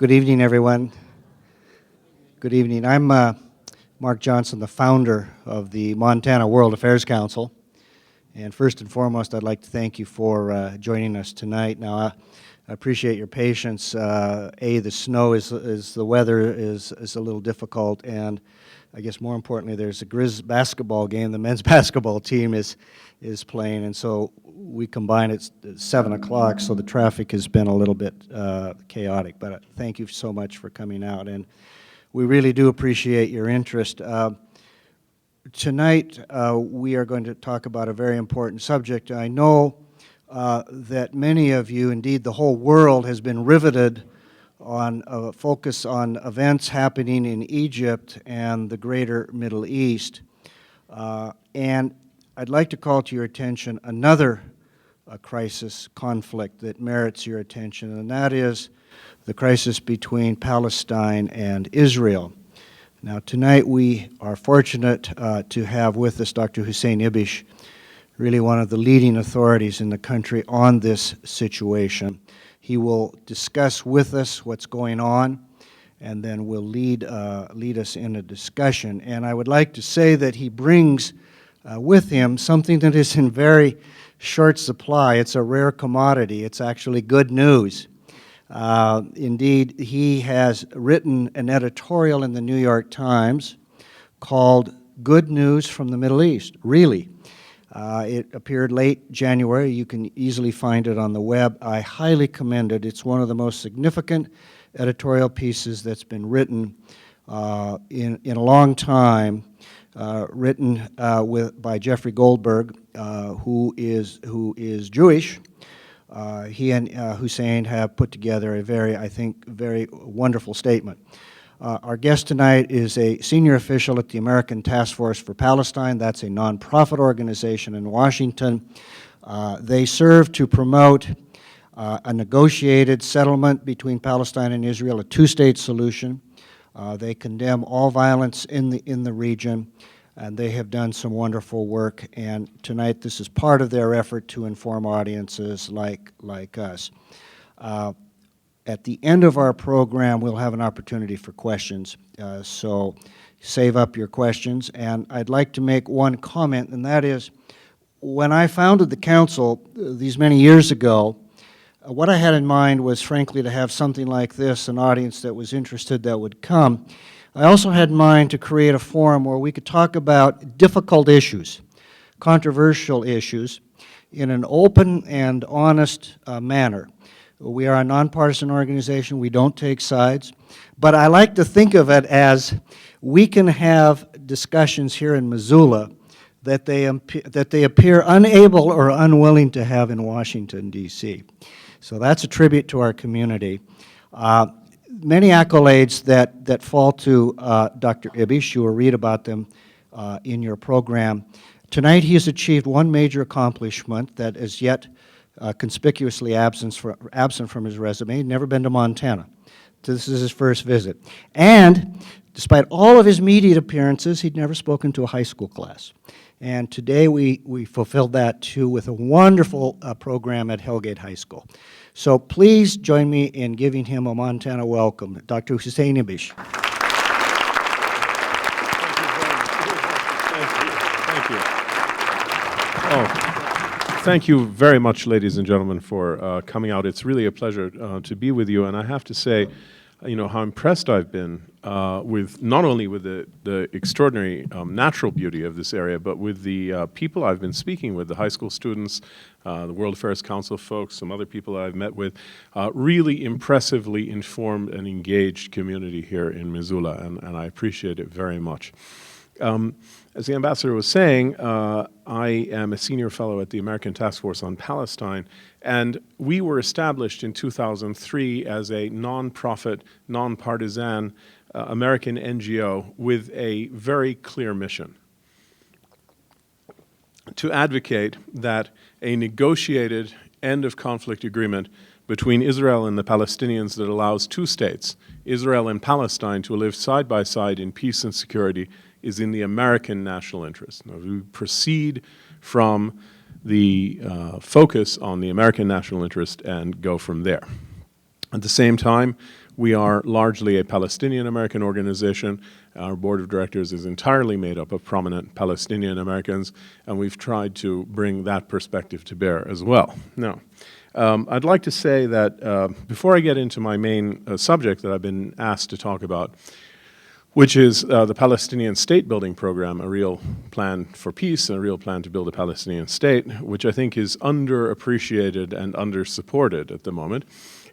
Good evening, everyone. Good evening. I'm Mark Johnson, the founder of the Montana World Affairs Council. And first and foremost, I'd like to thank you for joining us tonight. Now, I appreciate your patience. The snow the weather is a little difficult, and I guess more importantly, there's a Grizz basketball game. The men's basketball team is playing, and so we combine it at 7 o'clock, so the traffic has been a little bit chaotic. But thank you so much for coming out, and we really do appreciate your interest. Tonight, we are going to talk about a very important subject. I know that many of you, indeed the whole world, has been riveted on a focus on events happening in Egypt and the greater Middle East. And I'd like to call to your attention another crisis, conflict that merits your attention, and that is the crisis between Palestine and Israel. Now, tonight we are fortunate to have with us Dr. Hussein Ibish, really one of the leading authorities in the country on this situation. He will discuss with us what's going on, and then will lead us in a discussion. And I would like to say that he brings with him something that is in very short supply. It's a rare commodity. It's actually good news. Indeed, he has written an editorial in the New York Times called Good News from the Middle East, really. It appeared late January. You can easily find it on the web. I highly commend it. It's one of the most significant editorial pieces that's been written in a long time, written by Jeffrey Goldberg, who is Jewish. He and Hussein have put together a very wonderful statement. Our guest tonight is a senior official at the American Task Force for Palestine. That's a nonprofit organization in Washington. They serve to promote a negotiated settlement between Palestine and Israel, a two-state solution. They condemn all violence in the region, and they have done some wonderful work. And tonight, this is part of their effort to inform audiences like us. At the end of our program, we'll have an opportunity for questions, so save up your questions. And I'd like to make one comment, and that is, when I founded the Council these many years ago, what I had in mind was, frankly, to have something like this, an audience that was interested that would come. I also had in mind to create a forum where we could talk about difficult issues, controversial issues, in an open and honest manner. We are a nonpartisan organization. We don't take sides. But I like to think of it as we can have discussions here in Missoula that they appear unable or unwilling to have in Washington, D.C. So that's a tribute to our community. Many accolades that fall to Dr. Ibish. You will read about them in your program. Tonight he has achieved one major accomplishment that is yet conspicuously absent from his resume. He'd never been to Montana. This is his first visit. And despite all of his media appearances, he'd never spoken to a high school class. And today we fulfilled that, too, with a wonderful program at Hellgate High School. So please join me in giving him a Montana welcome, Dr. Hussein Ibish. Thank you. Oh. Thank you very much, ladies and gentlemen, for coming out. It's really a pleasure to be with you, and I have to say, you know, how impressed I've been with not only with the extraordinary natural beauty of this area, but with the people I've been speaking with, the high school students, the World Affairs Council folks, some other people I've met with, really impressively informed and engaged community here in Missoula, and I appreciate it very much. As the ambassador was saying, I am a senior fellow at the American Task Force on Palestine, and we were established in 2003 as a non-profit, non-partisan American NGO with a very clear mission: to advocate that a negotiated end-of-conflict agreement between Israel and the Palestinians that allows two states, Israel and Palestine, to live side by side in peace and security is in the American national interest. Now, we proceed from the focus on the American national interest and go from there. At the same time, We are largely a Palestinian American organization. Our board of directors is entirely made up of prominent Palestinian Americans, and we've tried to bring that perspective to bear as well. Now, I'd like to say that before I get into my main subject that I've been asked to talk about, which is the Palestinian state building program, a real plan for peace and a real plan to build a Palestinian state, which I think is underappreciated and undersupported at the moment.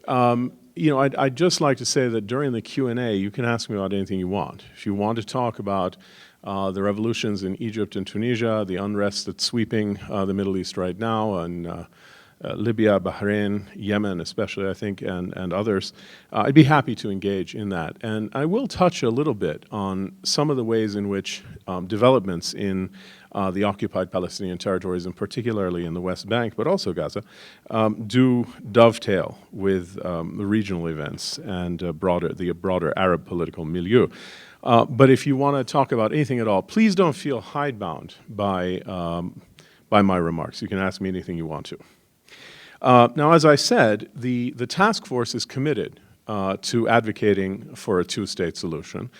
I'd just like to say that during the Q&A, you can ask me about anything you want. If you want to talk about the revolutions in Egypt and Tunisia, the unrest that's sweeping the Middle East right now, and Libya, Bahrain, Yemen especially, I think, and others, I'd be happy to engage in that. And I will touch a little bit on some of the ways in which developments in the occupied Palestinian territories, and particularly in the West Bank, but also Gaza, do dovetail with the regional events and the broader Arab political milieu. But if you want to talk about anything at all, please don't feel hidebound by my remarks. You can ask me anything you want to. Now, as I said, the task force is committed to advocating for a two-state solution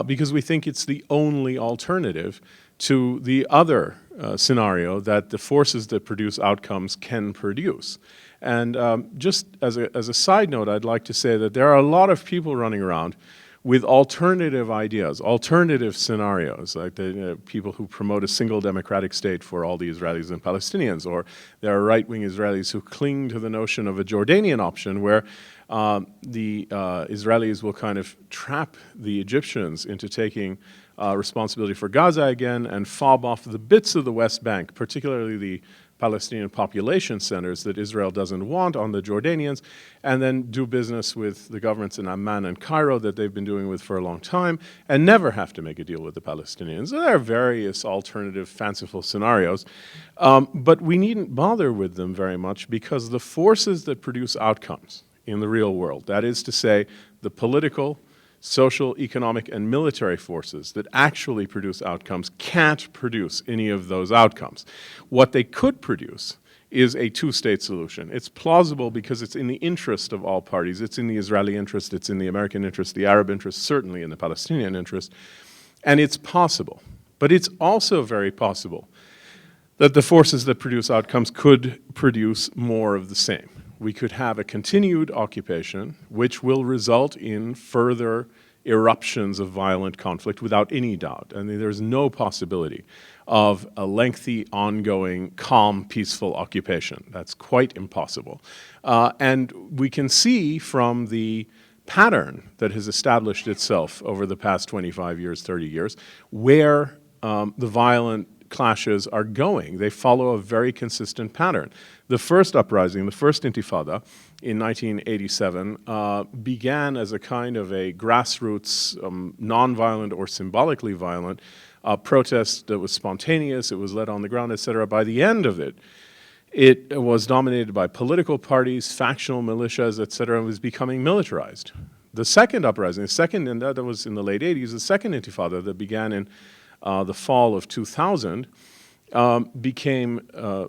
because we think it's the only alternative to the other scenario that the forces that produce outcomes can produce. And just as a side note, I'd like to say that there are a lot of people running around with alternative ideas, alternative scenarios, like the people who promote a single democratic state for all the Israelis and Palestinians, or there are right-wing Israelis who cling to the notion of a Jordanian option where the Israelis will kind of trap the Egyptians into taking responsibility for Gaza again and fob off the bits of the West Bank, particularly the Palestinian population centers that Israel doesn't want on the Jordanians, and then do business with the governments in Amman and Cairo that they've been doing with for a long time, and never have to make a deal with the Palestinians. So there are various alternative, fanciful scenarios, but we needn't bother with them very much because the forces that produce outcomes in the real world, that is to say, the political, social, economic, and military forces that actually produce outcomes can't produce any of those outcomes. What they could produce is a two-state solution. It's plausible because it's in the interest of all parties. It's in the Israeli interest, it's in the American interest, the Arab interest, certainly in the Palestinian interest, and it's possible. But it's also very possible that the forces that produce outcomes could produce more of the same. We could have a continued occupation which will result in further eruptions of violent conflict without any doubt. I mean, there's no possibility of a lengthy, ongoing, calm, peaceful occupation. That's quite impossible. And we can see from the pattern that has established itself over the past 25 years, 30 years, where the violent clashes are going. They follow a very consistent pattern. The first uprising, the first intifada in 1987 began as a kind of a grassroots, nonviolent or symbolically violent protest that was spontaneous, it was led on the ground, etc. By the end of it, it was dominated by political parties, factional militias, etc., and was becoming militarized. The second uprising, and that was in the late 80s, the second intifada that began in the fall of 2000, became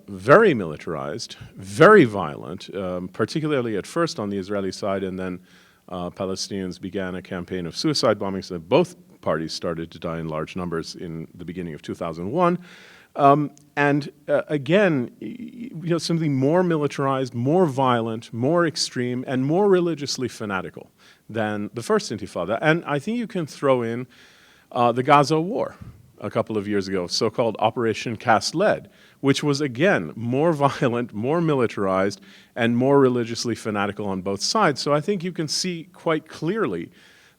very militarized, very violent, particularly at first on the Israeli side, and then Palestinians began a campaign of suicide bombings, and both parties started to die in large numbers in the beginning of 2001. Again, something more militarized, more violent, more extreme, and more religiously fanatical than the first intifada. And I think you can throw in the Gaza war a couple of years ago, so-called Operation Cast Lead, which was, again, more violent, more militarized, and more religiously fanatical on both sides. So I think you can see quite clearly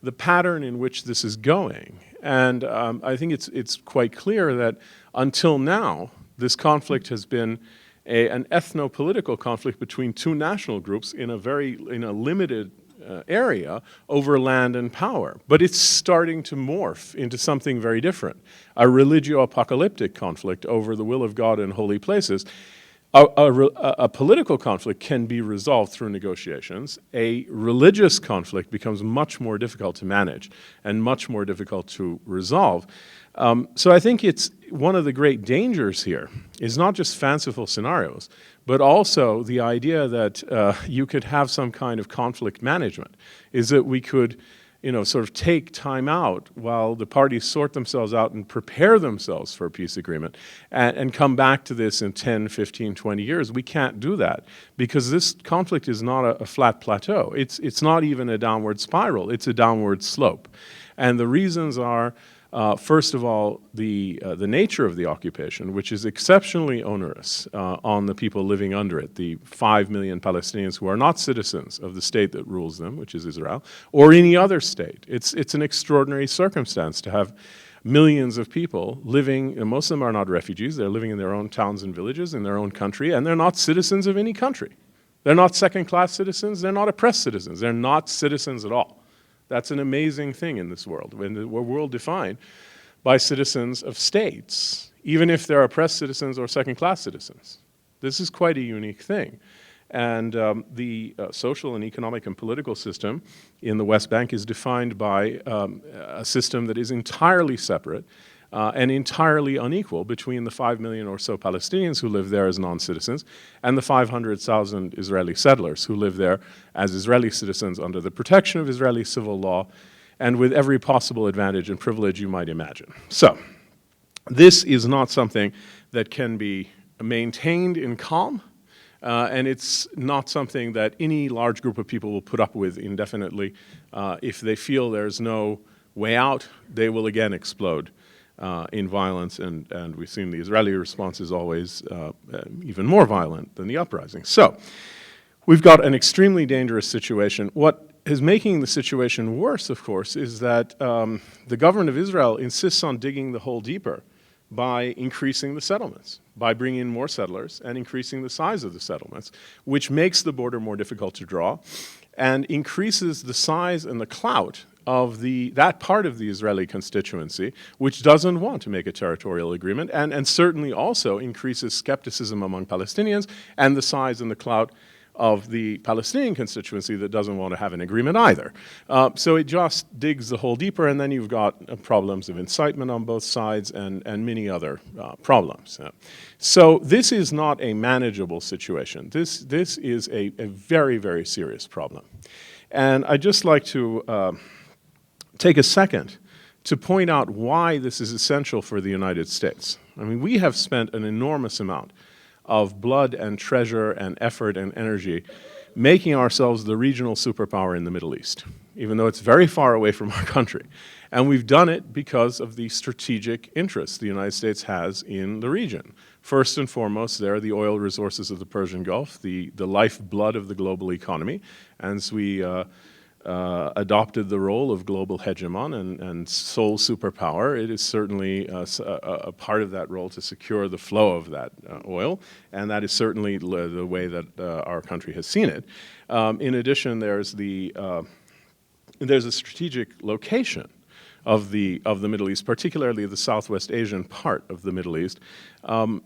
the pattern in which this is going. And I think it's quite clear that until now, this conflict has been an ethno-political conflict between two national groups in a limited area over land and power. But it's starting to morph into something very different, a religio-apocalyptic conflict over the will of God in holy places. A political conflict can be resolved through negotiations. A religious conflict becomes much more difficult to manage and much more difficult to resolve. So I think it's one of the great dangers here is not just fanciful scenarios, but also the idea that you could have some kind of conflict management, is that we could sort of take time out while the parties sort themselves out and prepare themselves for a peace agreement and come back to this in 10, 15, 20 years. We can't do that because this conflict is not a flat plateau. It's not even a downward spiral. It's a downward slope. And the reasons are, first of all, the nature of the occupation, which is exceptionally onerous on the people living under it, the 5 million Palestinians who are not citizens of the state that rules them, which is Israel, or any other state. It's an extraordinary circumstance to have millions of people living, and most of them are not refugees, they're living in their own towns and villages, in their own country, and they're not citizens of any country. They're not second-class citizens, they're not oppressed citizens, they're not citizens at all. That's an amazing thing in this world, when we're world defined by citizens of states, even if they're oppressed citizens or second-class citizens. This is quite a unique thing. And the social and economic and political system in the West Bank is defined by a system that is entirely separate and entirely unequal between the 5 million or so Palestinians who live there as non-citizens and the 500,000 Israeli settlers who live there as Israeli citizens under the protection of Israeli civil law and with every possible advantage and privilege you might imagine. So, this is not something that can be maintained in calm, and it's not something that any large group of people will put up with indefinitely. If they feel there's no way out, they will again explode in violence, and we've seen the Israeli response is always even more violent than the uprising. So, we've got an extremely dangerous situation. What is making the situation worse, of course, is that the government of Israel insists on digging the hole deeper by increasing the settlements, by bringing in more settlers and increasing the size of the settlements, which makes the border more difficult to draw and increases the size and the clout of that part of the Israeli constituency which doesn't want to make a territorial agreement and certainly also increases skepticism among Palestinians and the size and the clout of the Palestinian constituency that doesn't want to have an agreement either. So it just digs the hole deeper, and then you've got problems of incitement on both sides and many other problems. So this is not a manageable situation. This is a very, very serious problem. And I'd just like to take a second to point out why this is essential for the United States. I mean, we have spent an enormous amount of blood and treasure and effort and energy making ourselves the regional superpower in the Middle East, even though it's very far away from our country. And we've done it because of the strategic interests the United States has in the region. First and foremost, there are the oil resources of the Persian Gulf, the lifeblood of the global economy, as we adopted the role of global hegemon and sole superpower. It is certainly a part of that role to secure the flow of that oil, and that is certainly the way that our country has seen it. In addition, there's a strategic location of the Middle East, particularly the Southwest Asian part of the Middle East,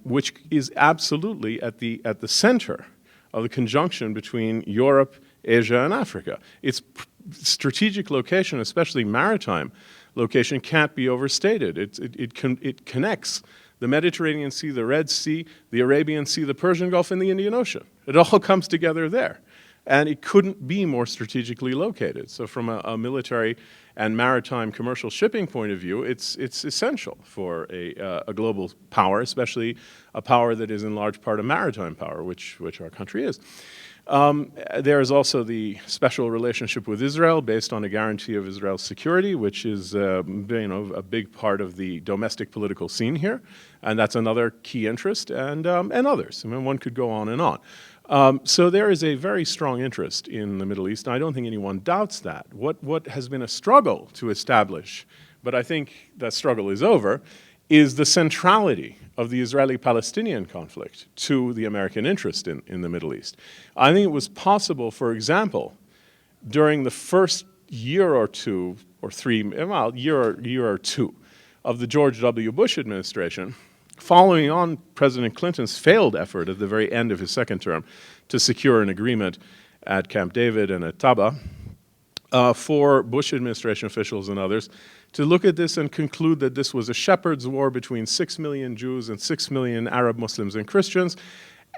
which is absolutely at the center of the conjunction between Europe, Asia, and Africa. Its strategic location, especially maritime location, can't be overstated. It connects the Mediterranean Sea, the Red Sea, the Arabian Sea, the Persian Gulf, and the Indian Ocean. It all comes together there. And it couldn't be more strategically located. So from a military and maritime commercial shipping point of view, it's essential for a global power, especially a power that is in large part a maritime power, which our country is. There is also the special relationship with Israel based on a guarantee of Israel's security, which is a big part of the domestic political scene here, and that's another key interest, and others. I mean, one could go on and on. So there is a very strong interest in the Middle East, and I don't think anyone doubts that. What has been a struggle to establish, but I think that struggle is over, is the centrality of the Israeli-Palestinian conflict to the American interest in the Middle East. I think it was possible, for example, during the first year or two, or three, well, year or two of the George W. Bush administration, following on President Clinton's failed effort at the very end of his second term to secure an agreement at Camp David and at Taba, for Bush administration officials and others to look at this and conclude that this was a shepherd's war between 6 million Jews and 6 million Arab Muslims and Christians,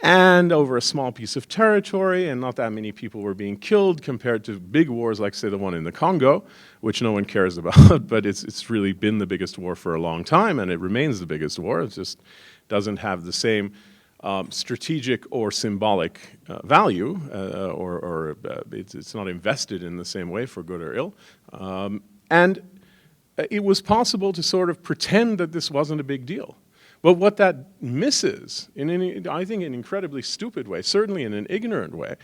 and over a small piece of territory, and not that many people were being killed compared to big wars like, say, the one in the Congo, which no one cares about, but it's really been the biggest war for a long time, and it remains the biggest war. It just doesn't have the same strategic or symbolic value, or it's not invested in the same way for good or ill. And it was possible to sort of pretend that this wasn't a big deal. But what that misses, I think, in an incredibly stupid way, certainly in an ignorant way,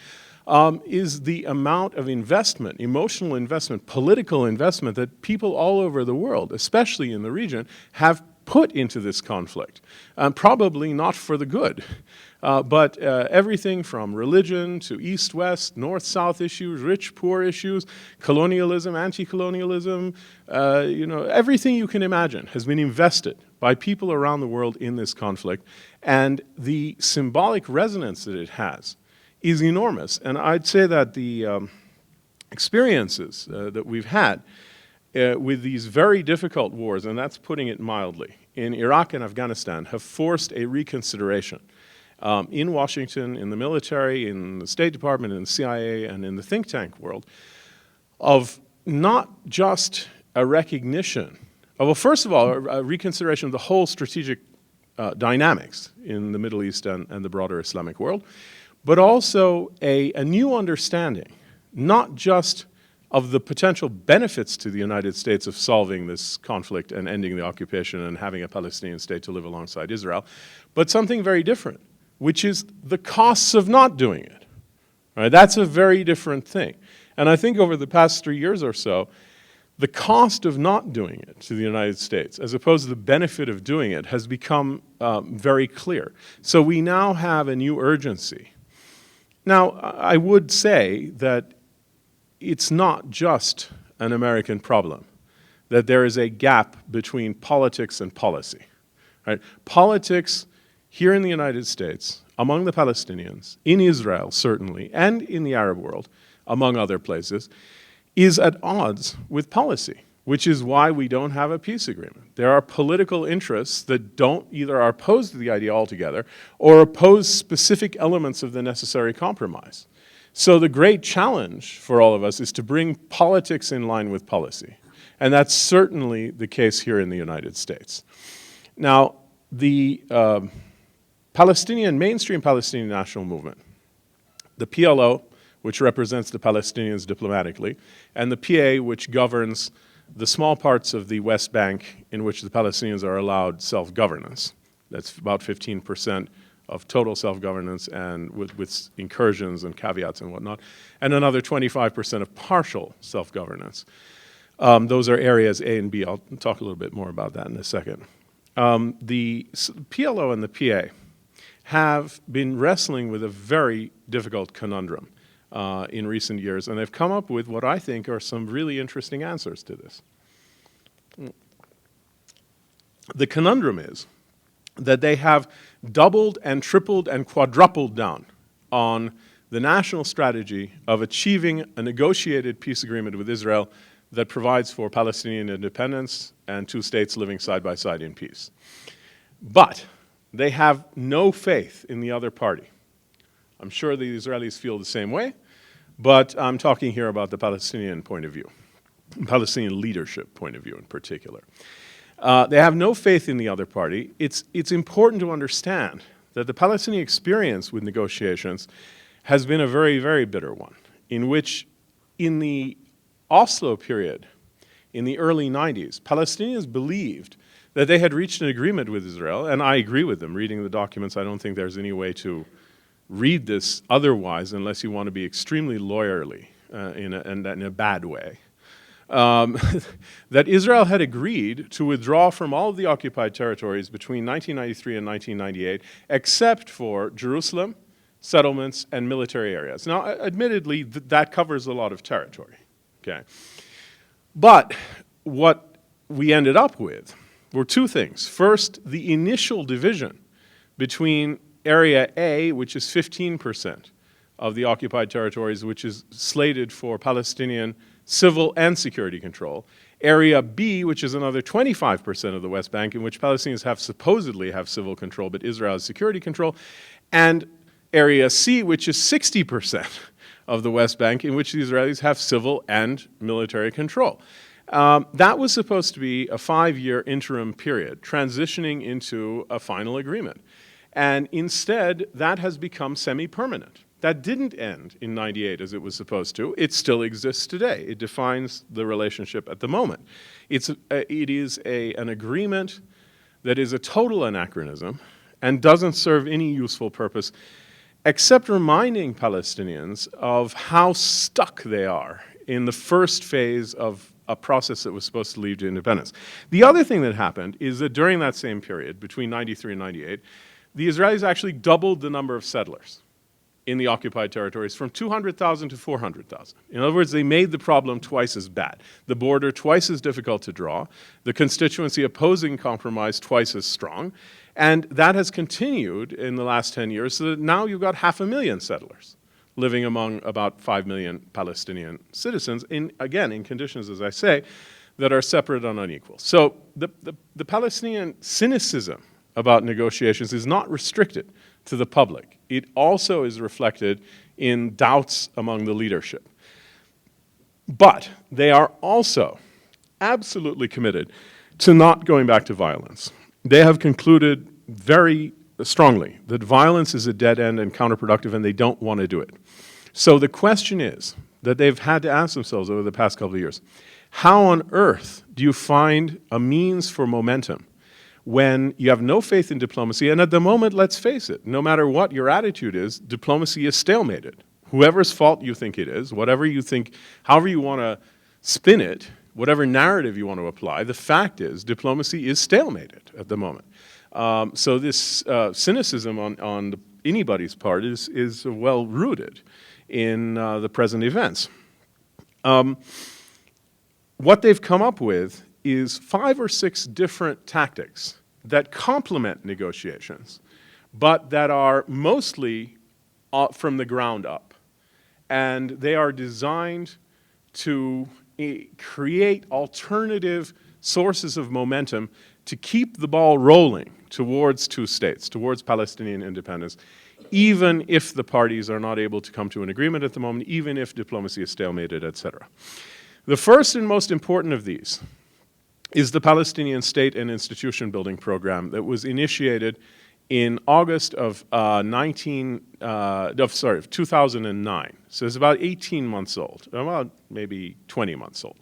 is the amount of investment, emotional investment, political investment that people all over the world, especially in the region, have put into this conflict. Probably not for the good, but everything from religion to east-west, north-south issues, rich-poor issues, colonialism, anti-colonialism, everything you can imagine has been invested by people around the world in this conflict, and the symbolic resonance that it has is enormous. And I'd say that the experiences that we've had with these very difficult wars, and that's putting it mildly, in Iraq and Afghanistan, have forced a reconsideration in Washington, in the military, in the State Department, in the CIA, and in the think tank world, of not just a recognition well, first of all, a reconsideration of the whole strategic dynamics in the Middle East and the broader Islamic world, but also a new understanding, not just of the potential benefits to the United States of solving this conflict and ending the occupation and having a Palestinian state to live alongside Israel, but something very different, which is the costs of not doing it. Right? That's a very different thing. And I think over the past 3 years or so, the cost of not doing it to the United States, as opposed to the benefit of doing it, has become very clear. So we now have a new urgency. Now, I would say that it's not just an American problem, that there is a gap between politics and policy. Right? Politics here in the United States, among the Palestinians, in Israel certainly, and in the Arab world, among other places, is at odds with policy, which is why we don't have a peace agreement. There are political interests that don't either are opposed to the idea altogether or oppose specific elements of the necessary compromise. So the great challenge for all of us is to bring politics in line with policy. And that's certainly the case here in the United States. Now, the mainstream Palestinian national movement, the PLO, which represents the Palestinians diplomatically, and the PA, which governs the small parts of the West Bank in which the Palestinians are allowed self-governance. That's about 15% of total self-governance, and with incursions and caveats and whatnot, and another 25% of partial self-governance. Those are areas A and B. I'll talk a little bit more about that in a second. The PLO and the PA have been wrestling with a very difficult conundrum in recent years, and they've come up with what I think are some really interesting answers to this. The conundrum is that they have doubled and tripled and quadrupled down on the national strategy of achieving a negotiated peace agreement with Israel that provides for Palestinian independence and two states living side by side in peace. But they have no faith in the other party. I'm sure the Israelis feel the same way, but I'm talking here about the Palestinian point of view, Palestinian leadership point of view in particular. They have no faith in the other party. It's important to understand that the Palestinian experience with negotiations has been a very, very bitter one, in which in the Oslo period, in the early 90s, Palestinians believed that they had reached an agreement with Israel, and I agree with them. Reading the documents, I don't think there's any way to read this otherwise unless you want to be extremely lawyerly in a bad way. That Israel had agreed to withdraw from all of the occupied territories between 1993 and 1998, except for Jerusalem, settlements, and military areas. Now, admittedly, that covers a lot of territory. Okay. But what we ended up with were two things. First, the initial division between Area A, which is 15% of the occupied territories, which is slated for Palestinian civil and security control. Area B, which is another 25% of the West Bank, in which Palestinians supposedly have civil control, but Israel has security control. And Area C, which is 60% of the West Bank, in which the Israelis have civil and military control. That was supposed to be a 5-year interim period, transitioning into a final agreement. And instead, that has become semi-permanent. That didn't end in '98 as it was supposed to. It still exists today. It defines the relationship at the moment. It is an agreement that is a total anachronism and doesn't serve any useful purpose except reminding Palestinians of how stuck they are in the first phase of a process that was supposed to lead to independence. The other thing that happened is that during that same period, between '93 and '98, the Israelis actually doubled the number of settlers in the occupied territories from 200,000 to 400,000. In other words, they made the problem twice as bad. The border twice as difficult to draw, the constituency opposing compromise twice as strong, and that has continued in the last 10 years, so that now you've got 500,000 settlers living among about 5 million Palestinian citizens, again, in conditions, as I say, that are separate and unequal. So the Palestinian cynicism about negotiations is not restricted to the public. It also is reflected in doubts among the leadership. But they are also absolutely committed to not going back to violence. They have concluded very strongly that violence is a dead end and counterproductive, and they don't want to do it. So the question is that they've had to ask themselves over the past couple of years, how on earth do you find a means for momentum when you have no faith in diplomacy? And at the moment, let's face it, no matter what your attitude is, diplomacy is stalemated. Whoever's fault you think it is, whatever you think, however you want to spin it, whatever narrative you want to apply, the fact is diplomacy is stalemated at the moment. So this cynicism on anybody's part is well rooted in the present events. What they've come up with is 5 or 6 different tactics that complement negotiations, but that are mostly from the ground up. And they are designed to create alternative sources of momentum to keep the ball rolling towards 2 states, towards Palestinian independence, even if the parties are not able to come to an agreement at the moment, even if diplomacy is stalemated, etc. The first and most important of these is the Palestinian State and Institution Building Program that was initiated in August of 2009. So it's about 18 months old, about maybe 20 months old,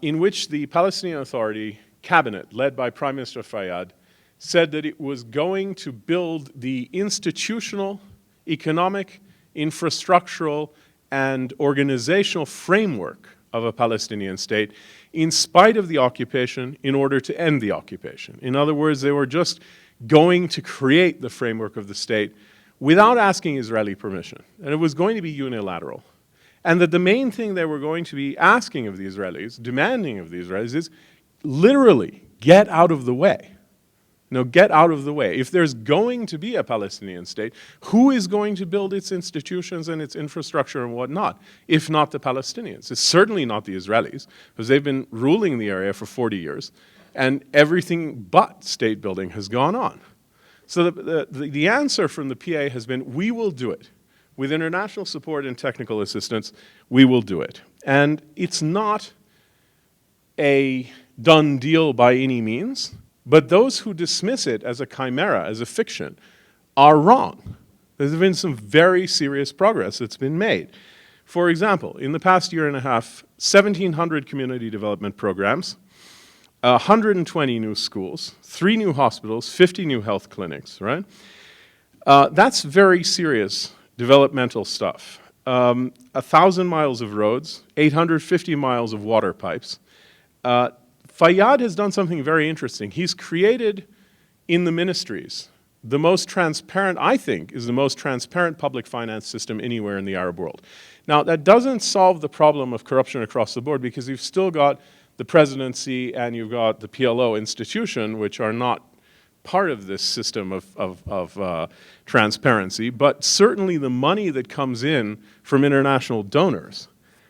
in which the Palestinian Authority cabinet, led by Prime Minister Fayyad, said that it was going to build the institutional, economic, infrastructural, and organizational framework of a Palestinian state in spite of the occupation in order to end the occupation. In other words, they were just going to create the framework of the state without asking Israeli permission. And it was going to be unilateral. And that the main thing they were going to be asking of the Israelis, demanding of the Israelis, is literally get out of the way. No, get out of the way. If there's going to be a Palestinian state, who is going to build its institutions and its infrastructure and whatnot, if not the Palestinians? It's certainly not the Israelis, because they've been ruling the area for 40 years, and everything but state building has gone on. So the answer from the PA has been, we will do it. With international support and technical assistance, we will do it. And it's not a done deal by any means, but those who dismiss it as a chimera, as a fiction, are wrong. There's been some very serious progress that's been made. For example, in the past year and a half, 1,700 community development programs, 120 new schools, 3 new hospitals, 50 new health clinics, right? That's very serious developmental stuff. 1,000 miles of roads, 850 miles of water pipes. Fayyad has done something very interesting. He's created in the ministries the most transparent, I think, is the most transparent public finance system anywhere in the Arab world. Now, that doesn't solve the problem of corruption across the board, because you've still got the presidency and you've got the PLO institution, which are not part of this system of transparency, but certainly the money that comes in from international donors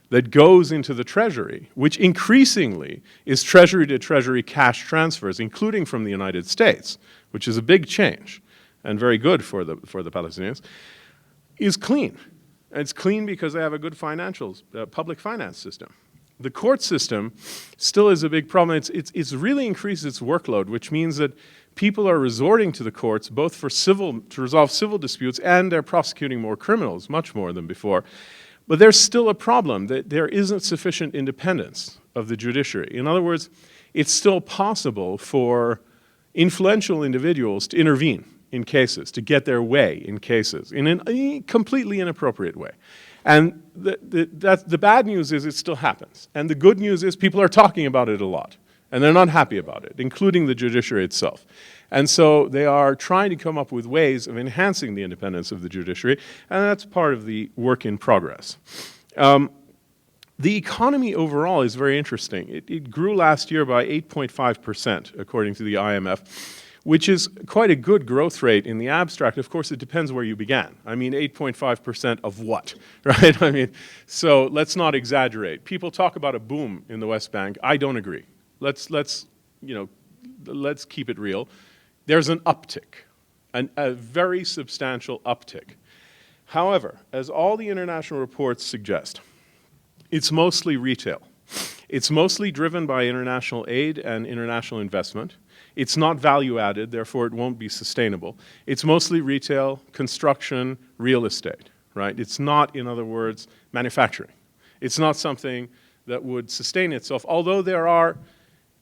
that goes into the Treasury, which increasingly is Treasury-to-Treasury cash transfers, including from the United States, which is a big change and very good for the Palestinians, is clean. And it's clean because they have a good public finance system. The court system still is a big problem. It's really increased its workload, which means that people are resorting to the courts both to resolve civil disputes, and they're prosecuting more criminals, much more than before. But there's still a problem that there isn't sufficient independence of the judiciary. In other words, it's still possible for influential individuals to intervene in cases, to get their way in cases in a completely inappropriate way. And the bad news is it still happens. And the good news is people are talking about it a lot. And they're not happy about it, including the judiciary itself. And so they are trying to come up with ways of enhancing the independence of the judiciary, and that's part of the work in progress. The economy overall is very interesting. It grew last year by 8.5%, according to the IMF, which is quite a good growth rate in the abstract. Of course, it depends where you began. I mean, 8.5% of what, right? I mean, so let's not exaggerate. People talk about a boom in the West Bank. I don't agree. Let's keep it real. There's an uptick, a very substantial uptick. However, as all the international reports suggest, it's mostly retail. It's mostly driven by international aid and international investment. It's not value added, therefore it won't be sustainable. It's mostly retail, construction, real estate, right? It's not, in other words, manufacturing. It's not something that would sustain itself, although there are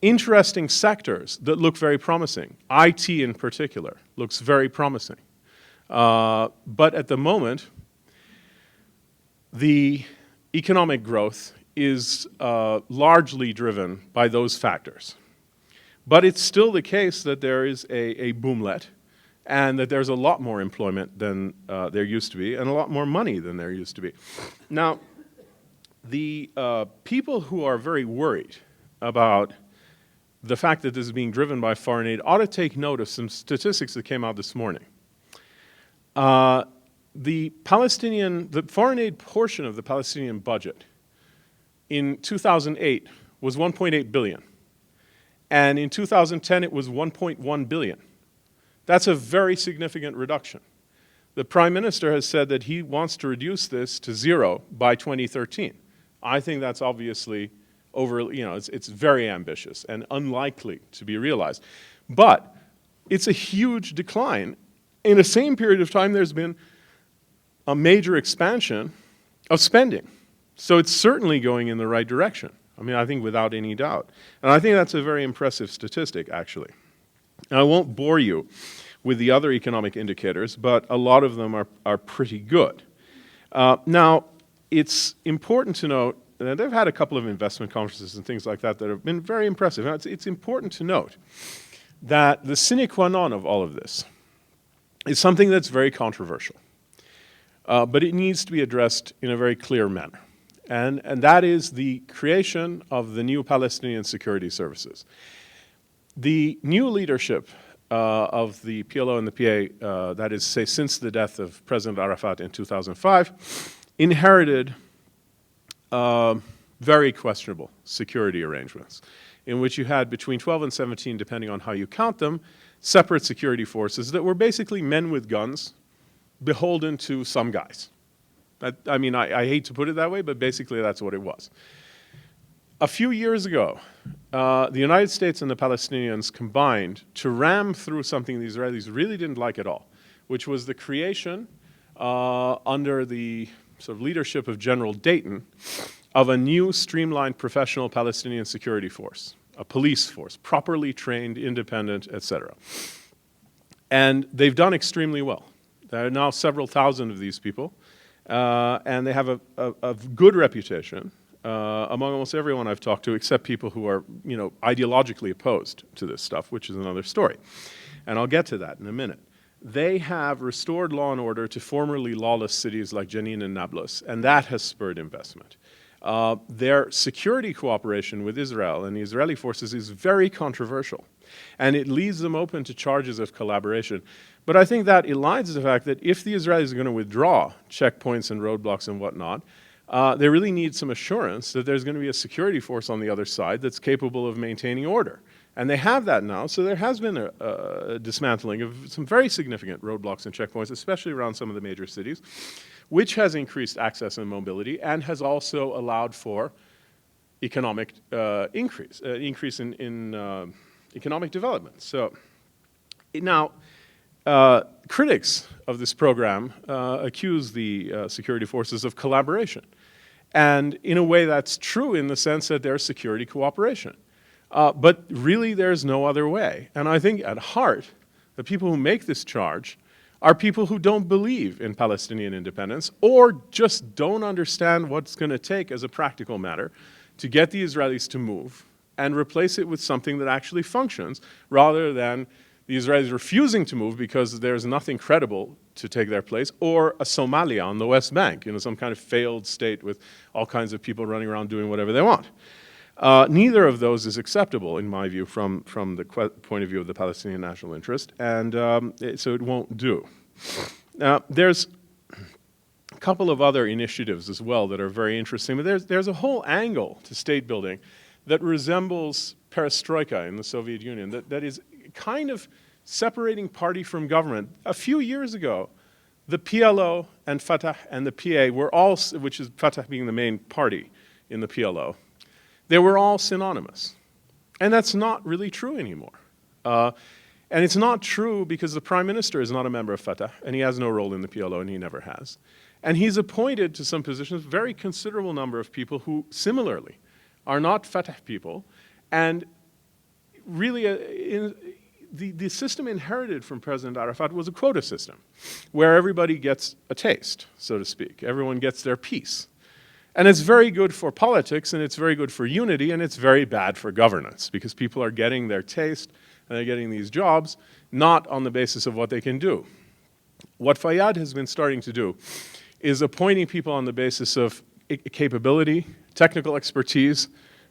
interesting sectors that look very promising. IT in particular looks very promising. But at the moment, the economic growth is largely driven by those factors. But it's still the case that there is a boomlet and that there's a lot more employment than there used to be and a lot more money than there used to be. Now, the people who are very worried about the fact that this is being driven by foreign aid ought to take note of some statistics that came out this morning. The foreign aid portion of the Palestinian budget in 2008 was 1.8 billion. And in 2010, it was 1.1 billion. That's a very significant reduction. The Prime Minister has said that he wants to reduce this to 0 by 2013. I think that's obviously it's very ambitious and unlikely to be realized. But it's a huge decline. In the same period of time, there's been a major expansion of spending. So it's certainly going in the right direction. I mean, I think without any doubt. And I think that's a very impressive statistic, actually. Now, I won't bore you with the other economic indicators, but a lot of them are pretty good. Now, it's important to note that they've had a couple of investment conferences and things like that have been very impressive. Now, it's important to note that the sine qua non of all of this is something that's very controversial. But it needs to be addressed in a very clear manner. And that is the creation of the new Palestinian security services. The new leadership of the PLO and the PA, that is, say, since the death of President Arafat in 2005, inherited very questionable security arrangements in which you had between 12 and 17, depending on how you count them, separate security forces that were basically men with guns beholden to some guys. I mean, I hate to put it that way, but basically that's what it was. A few years ago, the United States and the Palestinians combined to ram through something the Israelis really didn't like at all, which was the creation, under the sort of leadership of General Dayton, of a new streamlined professional Palestinian security force, a police force, properly trained, independent, etc. And they've done extremely well. There are now several thousand of these people. And they have a good reputation among almost everyone I've talked to, except people who are, ideologically opposed to this stuff, which is another story. And I'll get to that in a minute. They have restored law and order to formerly lawless cities like Jenin and Nablus, and that has spurred investment. their security cooperation with Israel and the Israeli forces is very controversial. And it leaves them open to charges of collaboration. But I think that elides the fact that if the Israelis are going to withdraw checkpoints and roadblocks and whatnot, they really need some assurance that there's going to be a security force on the other side that's capable of maintaining order. And they have that now, so there has been a dismantling of some very significant roadblocks and checkpoints, especially around some of the major cities, which has increased access and mobility and has also allowed for economic increase in economic development. So now, critics of this program accuse the security forces of collaboration. And in a way that's true in the sense that there's security cooperation. But really there's no other way. And I think at heart, the people who make this charge are people who don't believe in Palestinian independence or just don't understand what's going to take as a practical matter to get the Israelis to move and replace it with something that actually functions rather than the Israelis refusing to move because there's nothing credible to take their place, or a Somalia on the West Bank, some kind of failed state with all kinds of people running around doing whatever they want. Neither of those is acceptable, in my view, from the point of view of the Palestinian national interest, and so it won't do. Now, there's a couple of other initiatives as well that are very interesting, but there's a whole angle to state building that resembles perestroika in the Soviet Union, that is kind of separating party from government. A few years ago, the PLO and Fatah and the PA were all, which is Fatah being the main party in the PLO, they were all synonymous. And that's not really true anymore. And it's not true because the prime minister is not a member of Fatah, and he has no role in the PLO, and he never has. And he's appointed to some positions a very considerable number of people who, similarly, are not Fatah people. And really, the system inherited from President Arafat was a quota system, where everybody gets a taste, so to speak. Everyone gets their piece. And it's very good for politics, and it's very good for unity, and it's very bad for governance, because people are getting their taste, and they're getting these jobs, not on the basis of what they can do. What Fayyad has been starting to do is appointing people on the basis of capability, technical expertise,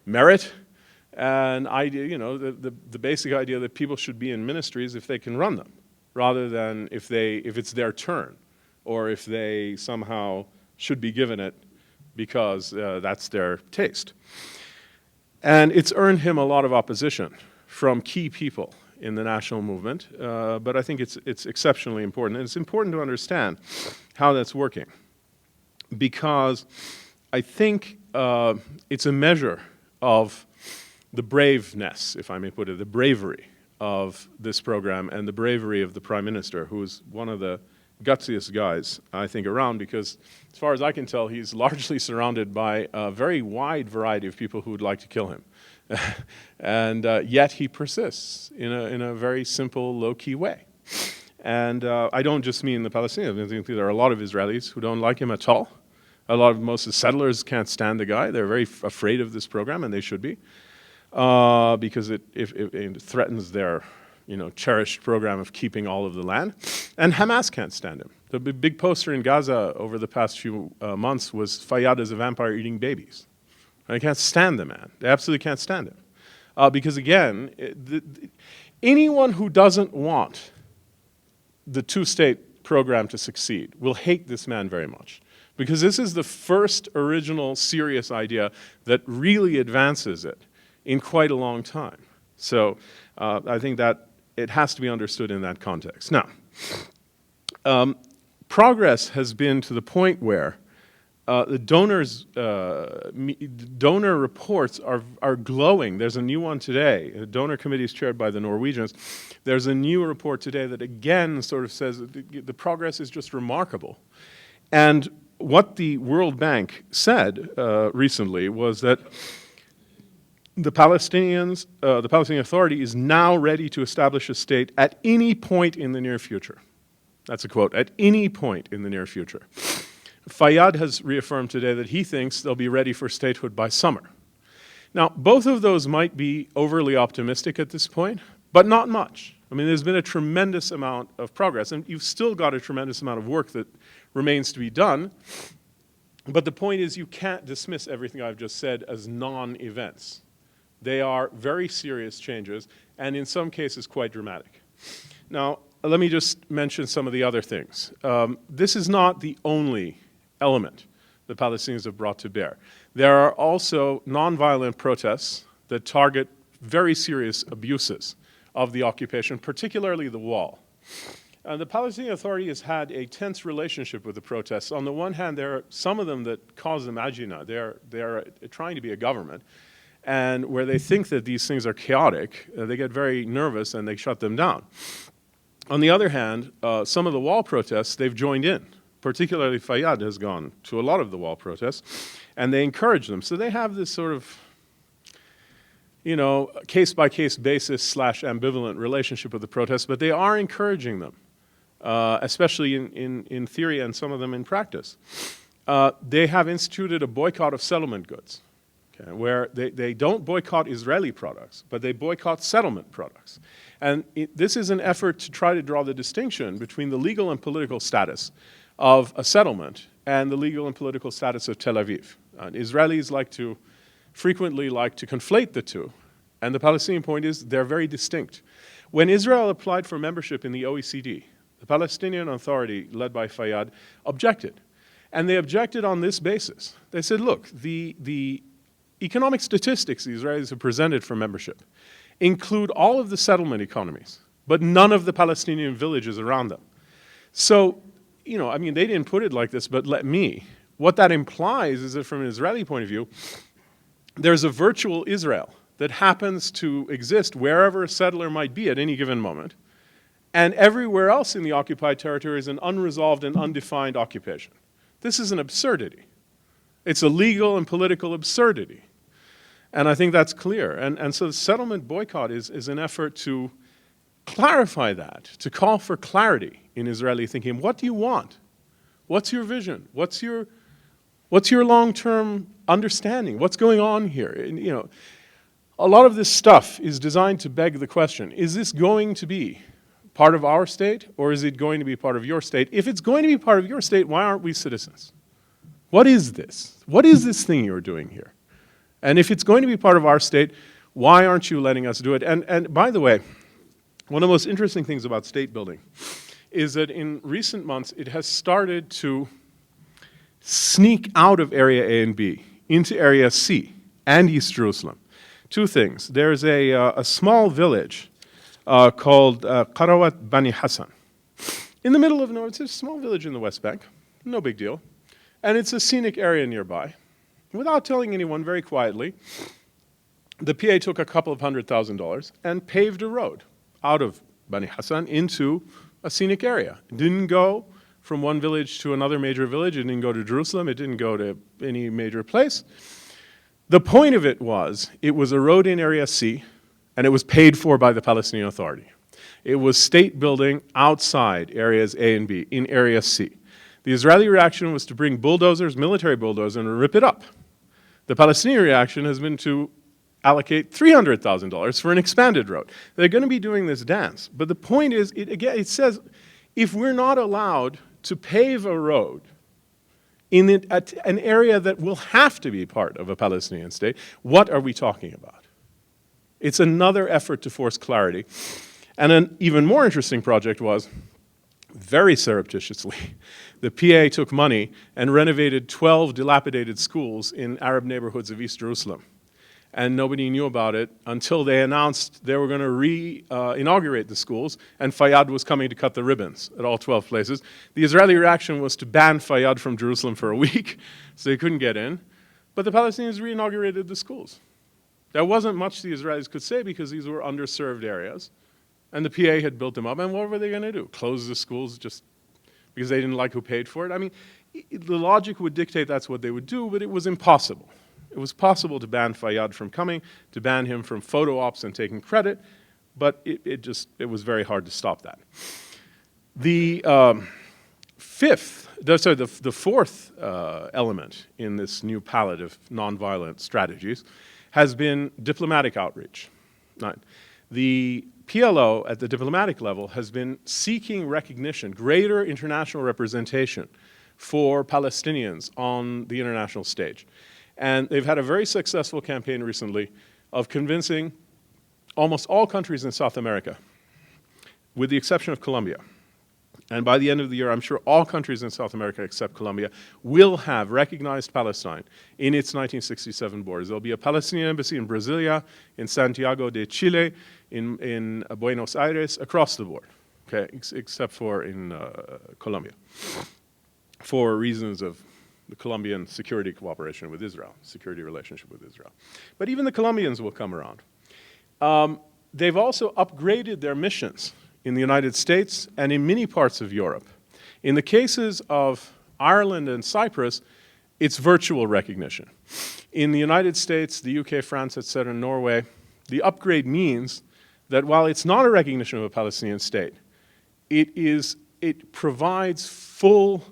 merit, and idea, the basic idea that people should be in ministries if they can run them, rather than if it's their turn, or if they somehow should be given it because that's their taste. And it's earned him a lot of opposition from key people in the national movement, but I think it's exceptionally important. And it's important to understand how that's working, because I think it's a measure of the braveness, if I may put it, the bravery of this program and the bravery of the Prime Minister, who is one of the gutsiest guys, I think, around, because as far as I can tell, he's largely surrounded by a very wide variety of people who would like to kill him. And yet he persists in a very simple, low-key way. And I don't just mean the Palestinians. I think there are a lot of Israelis who don't like him at all. Most of the settlers can't stand the guy. They're very afraid of this program, and they should be, because it threatens their cherished program of keeping all of the land. And Hamas can't stand him. The big poster in Gaza over the past few months was Fayyad as a vampire eating babies. They can't stand the man. They absolutely can't stand him. Because again, anyone who doesn't want the two-state program to succeed will hate this man very much. Because this is the first original serious idea that really advances it in quite a long time. So I think that it has to be understood in that context. Now, progress has been to the point where the donor reports are glowing. There's a new one today. The donor committee is chaired by the Norwegians. There's a new report today that again sort of says that the progress is just remarkable. And what the World Bank said recently was that the Palestinian Authority is now ready to establish a state at any point in the near future. That's a quote, at any point in the near future. Fayyad has reaffirmed today that he thinks they'll be ready for statehood by summer. Now, both of those might be overly optimistic at this point, but not much. I mean, there's been a tremendous amount of progress, and you've still got a tremendous amount of work that remains to be done. But the point is, you can't dismiss everything I've just said as non-events. They are very serious changes, and in some cases quite dramatic. Now, let me just mention some of the other things. This is not the only element the Palestinians have brought to bear. There are also nonviolent protests that target very serious abuses of the occupation, particularly the wall. The Palestinian Authority has had a tense relationship with the protests. On the one hand, there are some of them that cause them agina. They're trying to be a government, and where they think that these things are chaotic, they get very nervous and they shut them down. On the other hand, some of the wall protests, they've joined in. Particularly Fayyad has gone to a lot of the wall protests, and they encourage them. So they have this sort of, case-by-case basis / ambivalent relationship with the protests, but they are encouraging them, especially in theory and some of them in practice. They have instituted a boycott of settlement goods, okay, where they don't boycott Israeli products, but they boycott settlement products. And this is an effort to try to draw the distinction between the legal and political status of a settlement and the legal and political status of Tel Aviv. Israelis frequently like to conflate the two, and the Palestinian point is they're very distinct. When Israel applied for membership in the OECD, the Palestinian Authority, led by Fayyad, objected. And they objected on this basis. They said, look, the economic statistics the Israelis have presented for membership include all of the settlement economies, but none of the Palestinian villages around them. So, they didn't put it like this, but what that implies is that from an Israeli point of view, there's a virtual Israel that happens to exist wherever a settler might be at any given moment, and everywhere else in the occupied territory is an unresolved and undefined occupation. This is an absurdity. It's a legal and political absurdity. And I think that's clear. And so the settlement boycott is an effort to clarify that, to call for clarity in Israeli thinking. What do you want? What's your vision? What's your long-term understanding? What's going on here? And, a lot of this stuff is designed to beg the question, is this going to be part of our state, or is it going to be part of your state? If it's going to be part of your state, why aren't we citizens? What is this? What is this thing you're doing here? And if it's going to be part of our state, why aren't you letting us do it? And by the way, one of the most interesting things about state building is that in recent months, it has started to sneak out of Area A and B into Area C and East Jerusalem. Two things. There's a small village called Qarawat Bani Hassan. In the middle of nowhere, it's a small village in the West Bank, no big deal. And it's a scenic area nearby. Without telling anyone, very quietly, the PA took a couple of $100,000 and paved a road out of Bani Hassan into a scenic area. It didn't go from one village to another major village. It didn't go to Jerusalem. It didn't go to any major place. The point of it was a road in Area C, and it was paid for by the Palestinian Authority. It was state building outside areas A and B in Area C. The Israeli reaction was to bring bulldozers, military bulldozers, and rip it up. The Palestinian reaction has been to allocate $300,000 for an expanded road. They're going to be doing this dance. But the point is, it says, if we're not allowed to pave a road in an area that will have to be part of a Palestinian state, what are we talking about? It's another effort to force clarity. And an even more interesting project was, very surreptitiously, the PA took money and renovated 12 dilapidated schools in Arab neighborhoods of East Jerusalem. And nobody knew about it until they announced they were going to re-inaugurate the schools, and Fayyad was coming to cut the ribbons at all 12 places. The Israeli reaction was to ban Fayyad from Jerusalem for a week, so he couldn't get in. But the Palestinians re-inaugurated the schools. There wasn't much the Israelis could say because these were underserved areas. And the PA had built them up, and what were they going to do? Close the schools just because they didn't like who paid for it? I mean, the logic would dictate that's what they would do, but it was impossible. It was possible to ban Fayyad from coming, to ban him from photo ops and taking credit, but it was very hard to stop that. The fourth element in this new palette of nonviolent strategies has been diplomatic outreach. Right. The PLO at the diplomatic level has been seeking recognition, greater international representation for Palestinians on the international stage. And they've had a very successful campaign recently of convincing almost all countries in South America, with the exception of Colombia. And by the end of the year, I'm sure all countries in South America except Colombia will have recognized Palestine in its 1967 borders. There'll be a Palestinian embassy in Brasilia, in Santiago de Chile, in Buenos Aires, across the board, okay, except for in Colombia, for reasons of the Colombian security cooperation with Israel, security relationship with Israel. But even the Colombians will come around. They've also upgraded their missions in the United States and in many parts of Europe. In the cases of Ireland and Cyprus, it's virtual recognition. In the United States, the UK, France, etc., Norway, the upgrade means that while it's not a recognition of a Palestinian state, it provides full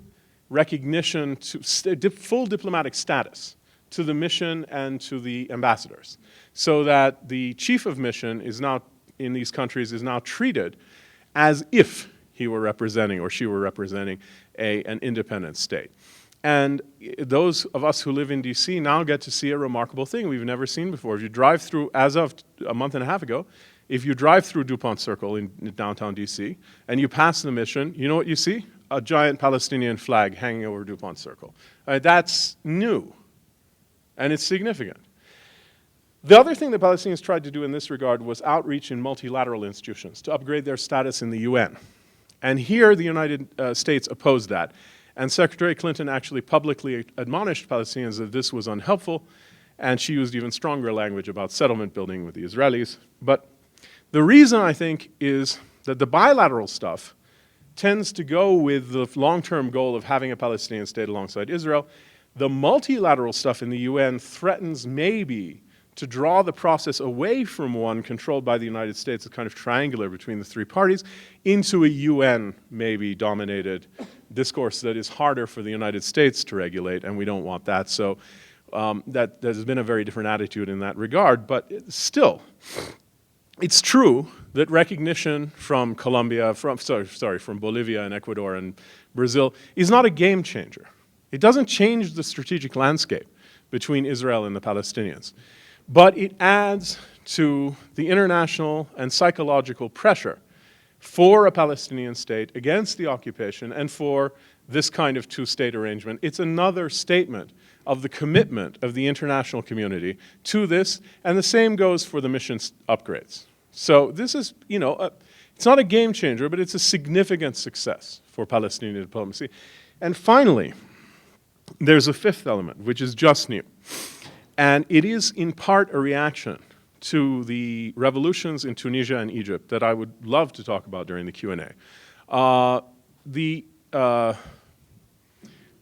recognition, full diplomatic status to the mission and to the ambassadors, so that the chief of mission is now, in these countries, is now treated as if he were representing or she were representing an independent state. And those of us who live in DC now get to see a remarkable thing we've never seen before. If you drive through, as of a month and a half ago, if you drive through DuPont Circle in downtown DC and you pass the mission, you know what you see? A giant Palestinian flag hanging over DuPont Circle. That's new, and it's significant. The other thing the Palestinians tried to do in this regard was outreach in multilateral institutions to upgrade their status in the UN. And here the United States opposed that. And Secretary Clinton actually publicly admonished Palestinians that this was unhelpful, and she used even stronger language about settlement building with the Israelis. But the reason, I think, is that the bilateral stuff tends to go with the long-term goal of having a Palestinian state alongside Israel. The multilateral stuff in the UN threatens maybe to draw the process away from one controlled by the United States, a kind of triangular between the three parties, into a UN maybe dominated discourse that is harder for the United States to regulate, and we don't want that. So that there's been a very different attitude in that regard. But still, it's true that recognition from Colombia, from Bolivia and Ecuador and Brazil is not a game changer. It doesn't change the strategic landscape between Israel and the Palestinians. But it adds to the international and psychological pressure for a Palestinian state against the occupation and for this kind of two-state arrangement. It's another statement of the commitment of the international community to this, and the same goes for the mission upgrades. So this is, you know, it's not a game changer, but it's a significant success for Palestinian diplomacy. And finally, there's a fifth element, which is just new. And it is in part a reaction to the revolutions in Tunisia and Egypt that I would love to talk about during the Q&A. The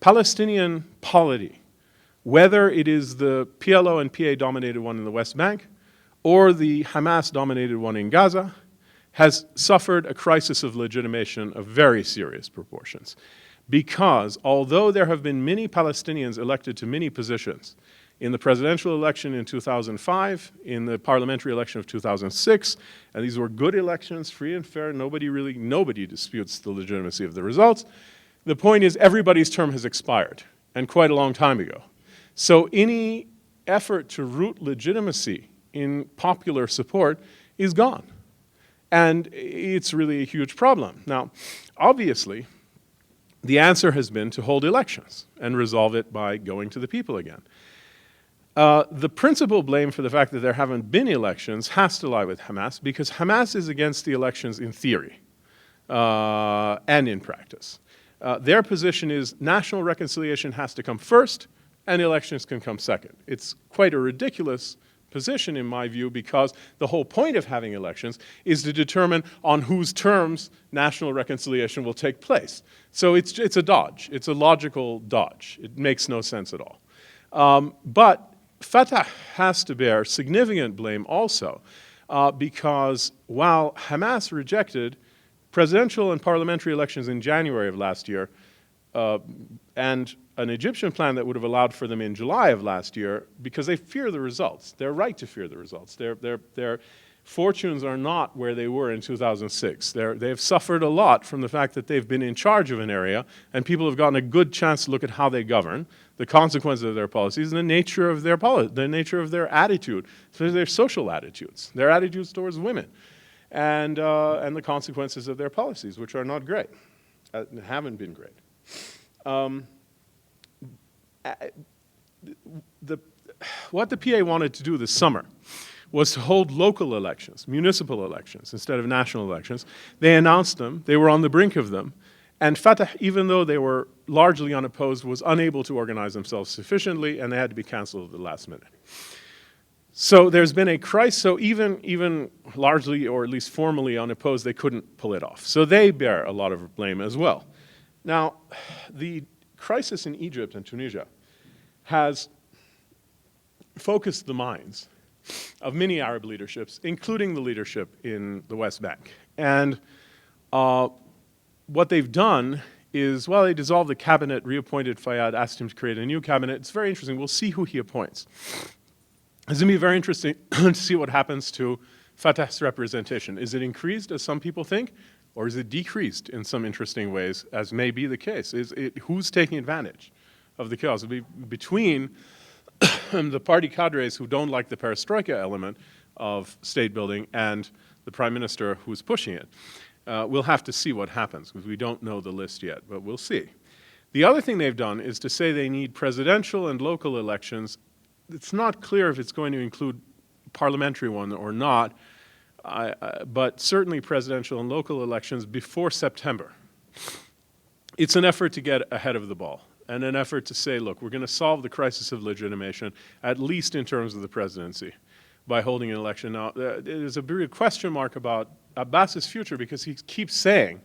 Palestinian polity, whether it is the PLO and PA-dominated one in the West Bank or the Hamas-dominated one in Gaza, has suffered a crisis of legitimation of very serious proportions. Because although there have been many Palestinians elected to many positions, in the presidential election in 2005, in the parliamentary election of 2006, and these were good elections, free and fair, nobody disputes the legitimacy of the results. The point is everybody's term has expired, and quite a long time ago. So any effort to root legitimacy in popular support is gone. And it's really a huge problem. Now, obviously, the answer has been to hold elections and resolve it by going to the people again. The principal blame for the fact that there haven't been elections has to lie with Hamas, because Hamas is against the elections in theory and in practice. Their position is national reconciliation has to come first and elections can come second. It's quite a ridiculous position in my view, because the whole point of having elections is to determine on whose terms national reconciliation will take place. So it's a dodge. It's a logical dodge. It makes no sense at all. But Fatah has to bear significant blame also, because while Hamas rejected presidential and parliamentary elections in January of last year, and an Egyptian plan that would have allowed for them in July of last year, because they fear the results. They're right to fear the results. They're fortunes are not where they were in 2006. They've suffered a lot from the fact that they've been in charge of an area, and people have gotten a good chance to look at how they govern, the consequences of their policies, and the nature of their attitude, especially their social attitudes, their attitudes towards women, and the consequences of their policies, which are not great, haven't been great. What the PA wanted to do this summer was to hold local elections, municipal elections, instead of national elections. They announced them. They were on the brink of them. And Fatah, even though they were largely unopposed, was unable to organize themselves sufficiently, and they had to be canceled at the last minute. So there's been a crisis. So even largely, or at least formally unopposed, they couldn't pull it off. So they bear a lot of blame as well. Now, the crisis in Egypt and Tunisia has focused the minds of many Arab leaderships, including the leadership in the West Bank. And what they've done is, well, they dissolved the cabinet, reappointed Fayyad, asked him to create a new cabinet. It's very interesting. We'll see who he appoints. It's going to be very interesting to see what happens to Fatah's representation. Is it increased, as some people think, or is it decreased in some interesting ways, as may be the case? Who's taking advantage of the chaos? It'll be between the party cadres who don't like the perestroika element of state building and the prime minister who's pushing it. We'll have to see what happens, because we don't know the list yet, but we'll see. The other thing they've done is to say they need presidential and local elections. It's not clear if it's going to include parliamentary one or not, but certainly presidential and local elections before September. It's an effort to get ahead of the ball, and an effort to say, look, we're going to solve the crisis of legitimation, at least in terms of the presidency, by holding an election. Now, there's a big question mark about Abbas's future, because he keeps saying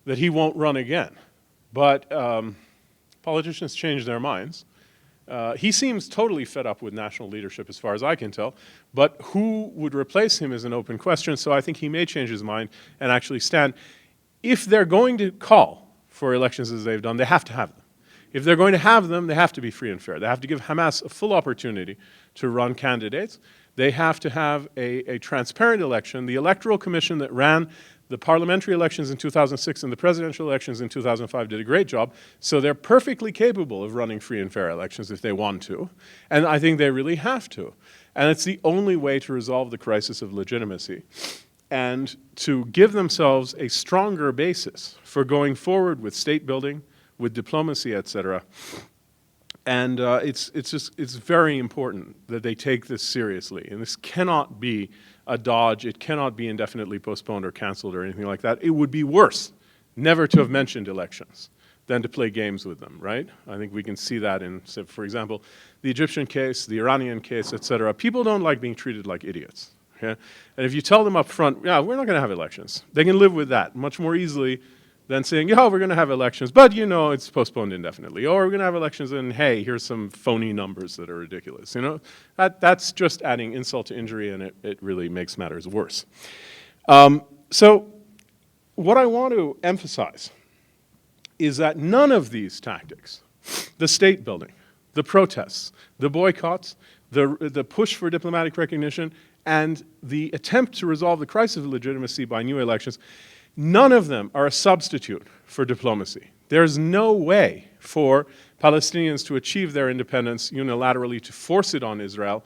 that he won't run again. But politicians change their minds. He seems totally fed up with national leadership, as far as I can tell. But who would replace him is an open question, so I think he may change his mind and actually stand. If they're going to call for elections as they've done, they have to have them. If they're going to have them, they have to be free and fair. They have to give Hamas a full opportunity to run candidates. They have to have a transparent election. The Electoral Commission that ran the parliamentary elections in 2006 and the presidential elections in 2005 did a great job. So they're perfectly capable of running free and fair elections if they want to. And I think they really have to. And it's the only way to resolve the crisis of legitimacy and to give themselves a stronger basis for going forward with state building, with diplomacy, etc. And it's very important that they take this seriously. And this cannot be a dodge. It cannot be indefinitely postponed or canceled or anything like that. It would be worse never to have mentioned elections than to play games with them, right? I think we can see that in, for example, the Egyptian case, the Iranian case, etc. People don't like being treated like idiots. Okay? And if you tell them up front, yeah, we're not going to have elections, they can live with that much more easily than saying, yeah, we're going to have elections, but, you know, it's postponed indefinitely. Or we're going to have elections and, hey, here's some phony numbers that are ridiculous. You know, that's just adding insult to injury, and it really makes matters worse. So what I want to emphasize is that none of these tactics, the state building, the protests, the boycotts, the push for diplomatic recognition, and the attempt to resolve the crisis of legitimacy by new elections, none of them are a substitute for diplomacy. There's no way for Palestinians to achieve their independence unilaterally, to force it on Israel,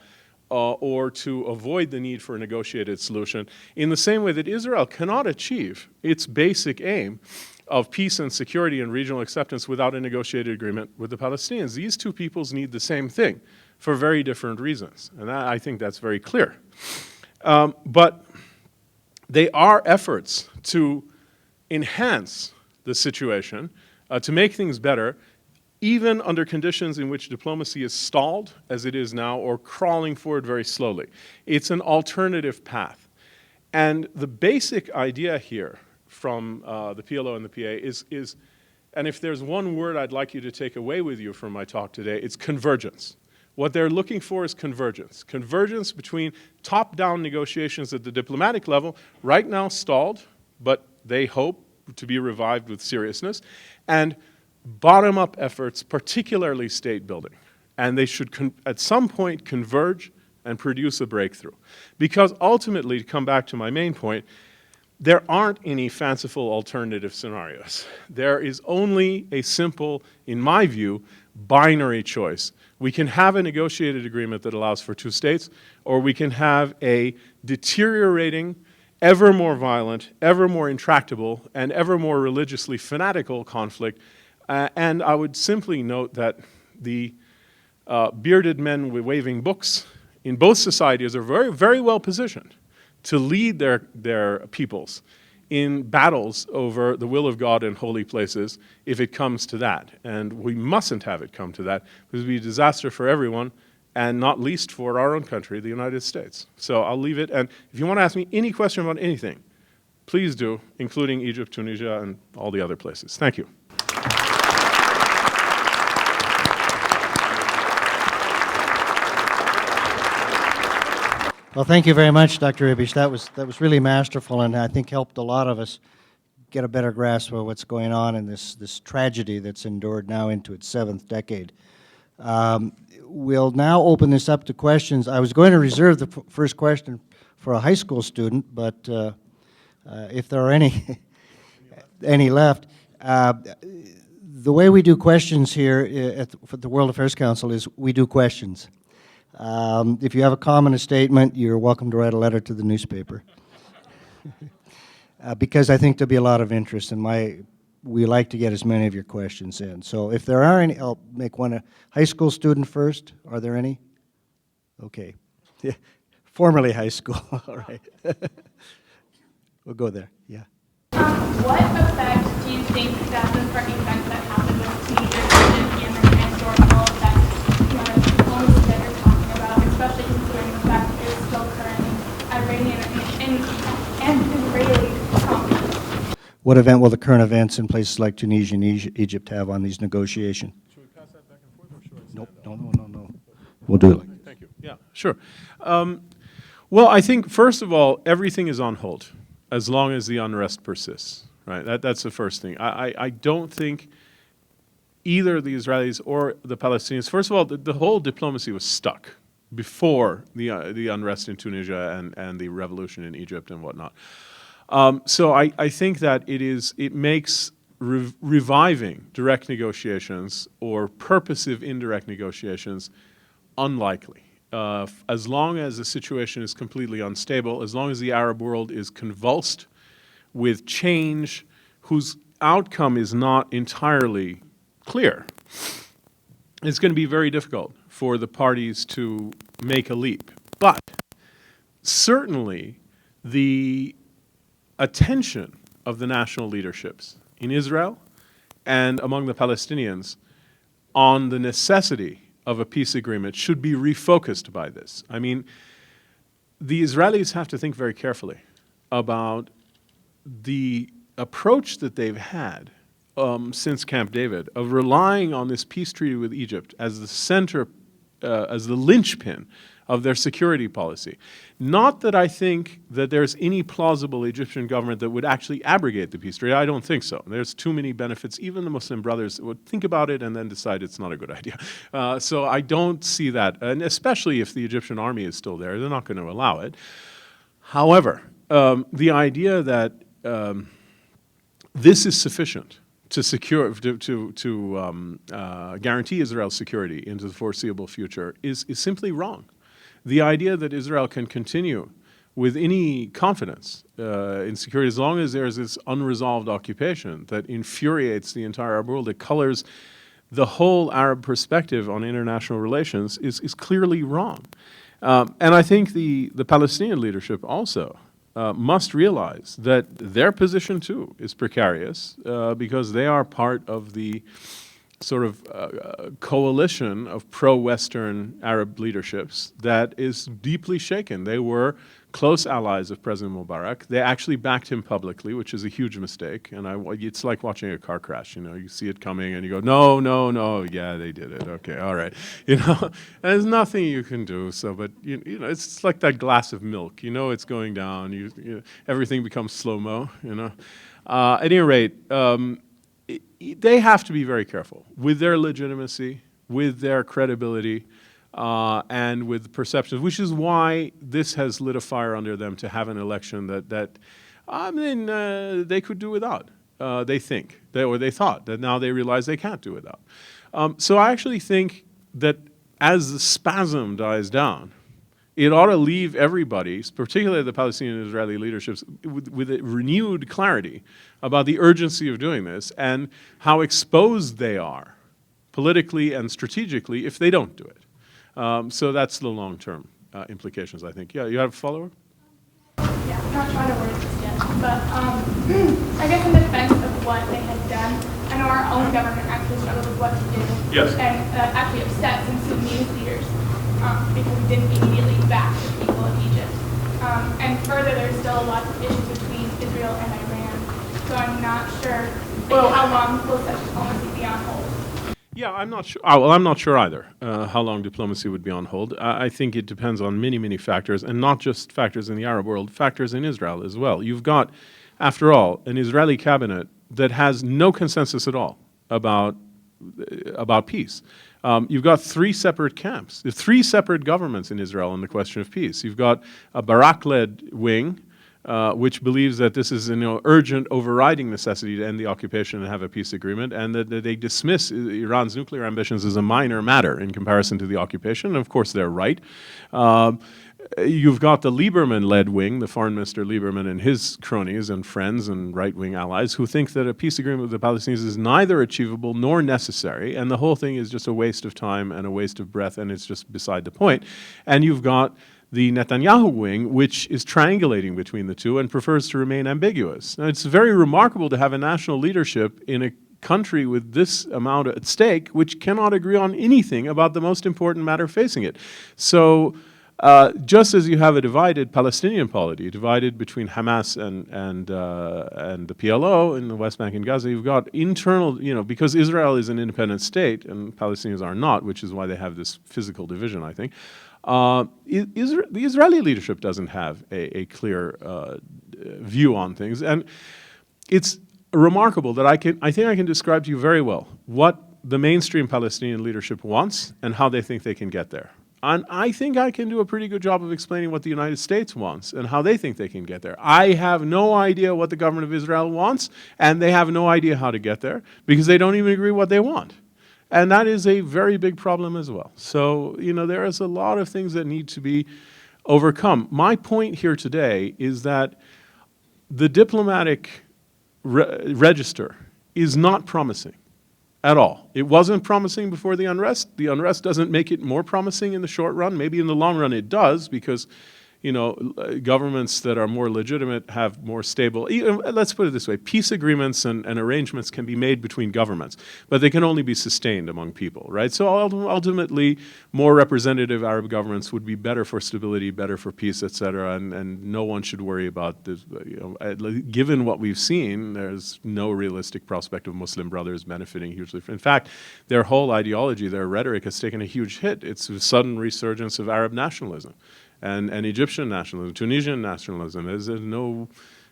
or to avoid the need for a negotiated solution, in the same way that Israel cannot achieve its basic aim of peace and security and regional acceptance without a negotiated agreement with the Palestinians. These two peoples need the same thing for very different reasons, and I think that's very clear. But they are efforts to enhance the situation, to make things better, even under conditions in which diplomacy is stalled, as it is now, or crawling forward very slowly. It's an alternative path. And the basic idea here from the PLO and the PA is, and if there's one word I'd like you to take away with you from my talk today, it's convergence. What they're looking for is convergence. Convergence between top-down negotiations at the diplomatic level, right now stalled, but they hope to be revived with seriousness, and bottom-up efforts, particularly state building. And they should, at some point, converge and produce a breakthrough. Because ultimately, to come back to my main point, there aren't any fanciful alternative scenarios. There is only a simple, in my view, binary choice. We can have a negotiated agreement that allows for two states, or we can have a deteriorating, ever more violent, ever more intractable, and ever more religiously fanatical conflict. And I would simply note that the bearded men waving books in both societies are very, very well positioned to lead their peoples in battles over the will of God in holy places if it comes to that. And we mustn't have it come to that, because it would be a disaster for everyone, and not least for our own country, the United States. So I'll leave it, and if you want to ask me any question about anything, please do, including Egypt, Tunisia, and all the other places. Thank you. Well, thank you very much, Dr. Ibish. That was really masterful, and I think helped a lot of us get a better grasp of what's going on in this tragedy that's endured now into its 7th decade. We'll now open this up to questions. I was going to reserve the first question for a high school student, but if there are any left, the way we do questions here for the World Affairs Council is we do questions. If you have a comment, a statement, you're welcome to write a letter to the newspaper. Because I think there'll be a lot of interest, and we like to get as many of your questions in. So if there are any, I'll make one a high school student first. Are there any? Okay. Yeah. Formerly high school, all right. We'll go there, yeah. What effect do you think that the threatening events that happened with teenagers and the historical effects, the diplomacy that you're talking about, especially considering the fact that there's still currently Iranian and Israeli conflict? What event will the current events in places like Tunisia and Egypt have on these negotiations? Should we pass that back and forth, or should I Nope, no. We'll do it like that. Thank you. Yeah, sure. Well, I think, first of all, everything is on hold as long as the unrest persists, right? That's the first thing. I don't think either the Israelis or the Palestinians, first of all, the whole diplomacy was stuck before the unrest in Tunisia and the revolution in Egypt and whatnot. So I think that it makes reviving direct negotiations or purposive indirect negotiations unlikely. As long as the situation is completely unstable, as long as the Arab world is convulsed with change whose outcome is not entirely clear, it's going to be very difficult for the parties to make a leap. But certainly the attention of the national leaderships in Israel and among the Palestinians on the necessity of a peace agreement should be refocused by this. I mean, the Israelis have to think very carefully about the approach that they've had since Camp David of relying on this peace treaty with Egypt as the center, as the linchpin of their security policy. Not that I think that there's any plausible Egyptian government that would actually abrogate the peace treaty. I don't think so. There's too many benefits. Even the Muslim brothers would think about it and then decide it's not a good idea. So I don't see that. And especially if the Egyptian army is still there, they're not going to allow it. However, the idea that this is sufficient to secure, to guarantee Israel's security into the foreseeable future is simply wrong. The idea that Israel can continue with any confidence in security as long as there's this unresolved occupation that infuriates the entire Arab world, that colors the whole Arab perspective on international relations is clearly wrong. And I think the Palestinian leadership also must realize that their position too is precarious because they are part of the sort of coalition of pro-Western Arab leaderships that is deeply shaken. They were close allies of President Mubarak. They actually backed him publicly, which is a huge mistake. And it's like watching a car crash. You know, you see it coming and you go, no, yeah, they did it. Okay, all right. You know, and there's nothing you can do. So, but you know, it's like that glass of milk. You know, it's going down. You know, everything becomes slow-mo. You know, at any rate. They have to be very careful with their legitimacy, with their credibility, and with perceptions, which is why this has lit a fire under them to have an election that they could do without. They think, or they thought, that now they realize they can't do without. So I actually think that as the spasm dies down, it ought to leave everybody, particularly the Palestinian and Israeli leaderships, with a renewed clarity about the urgency of doing this and how exposed they are politically and strategically if they don't do it. So that's the long-term implications, I think. Yeah, you have a follow-up? Yeah, I'm not trying to word this yet, but I guess in defense of what they had done, I know our own government actually struggled with what to do. Yes. And actually upset some Sudanese leaders because we didn't immediately back the people of Egypt. And further, there's still lots of issues between Israel and Iran. So I'm not sure how long will such diplomacy be on hold. Yeah, I'm not sure. Well, I'm not sure either how long diplomacy would be on hold. I think it depends on many, many factors, and not just factors in the Arab world, factors in Israel as well. You've got, after all, an Israeli cabinet that has no consensus at all about peace. You've got three separate camps, three separate governments in Israel on the question of peace. You've got a Barak-led wing, which believes that this is an urgent overriding necessity to end the occupation and have a peace agreement, and that they dismiss Iran's nuclear ambitions as a minor matter in comparison to the occupation. And of course, they're right. You've got the Lieberman-led wing, the Foreign Minister Lieberman and his cronies and friends and right-wing allies, who think that a peace agreement with the Palestinians is neither achievable nor necessary, and the whole thing is just a waste of time and a waste of breath, and it's just beside the point. And you've got the Netanyahu wing, which is triangulating between the two and prefers to remain ambiguous. Now, it's very remarkable to have a national leadership in a country with this amount at stake, which cannot agree on anything about the most important matter facing it. So just as you have a divided Palestinian polity, divided between Hamas and the PLO in the West Bank and Gaza, you've got internal, because Israel is an independent state and Palestinians are not, which is why they have this physical division, I think. The Israeli leadership doesn't have a clear view on things, and it's remarkable that I think I can describe to you very well what the mainstream Palestinian leadership wants and how they think they can get there. And I think I can do a pretty good job of explaining what the United States wants and how they think they can get there. I have no idea what the government of Israel wants, and they have no idea how to get there because they don't even agree what they want. And that is a very big problem as well. So, there is a lot of things that need to be overcome. My point here today is that the diplomatic register is not promising at all. It wasn't promising before the unrest. The unrest doesn't make it more promising in the short run. Maybe in the long run it does because governments that are more legitimate have more stable, let's put it this way, peace agreements and arrangements can be made between governments, but they can only be sustained among people, right? So ultimately, more representative Arab governments would be better for stability, better for peace, et cetera, and no one should worry about this. Given what we've seen, there's no realistic prospect of Muslim brothers benefiting hugely. In fact, their whole ideology, their rhetoric has taken a huge hit. It's a sudden resurgence of Arab nationalism. And Egyptian nationalism, Tunisian nationalism. There's no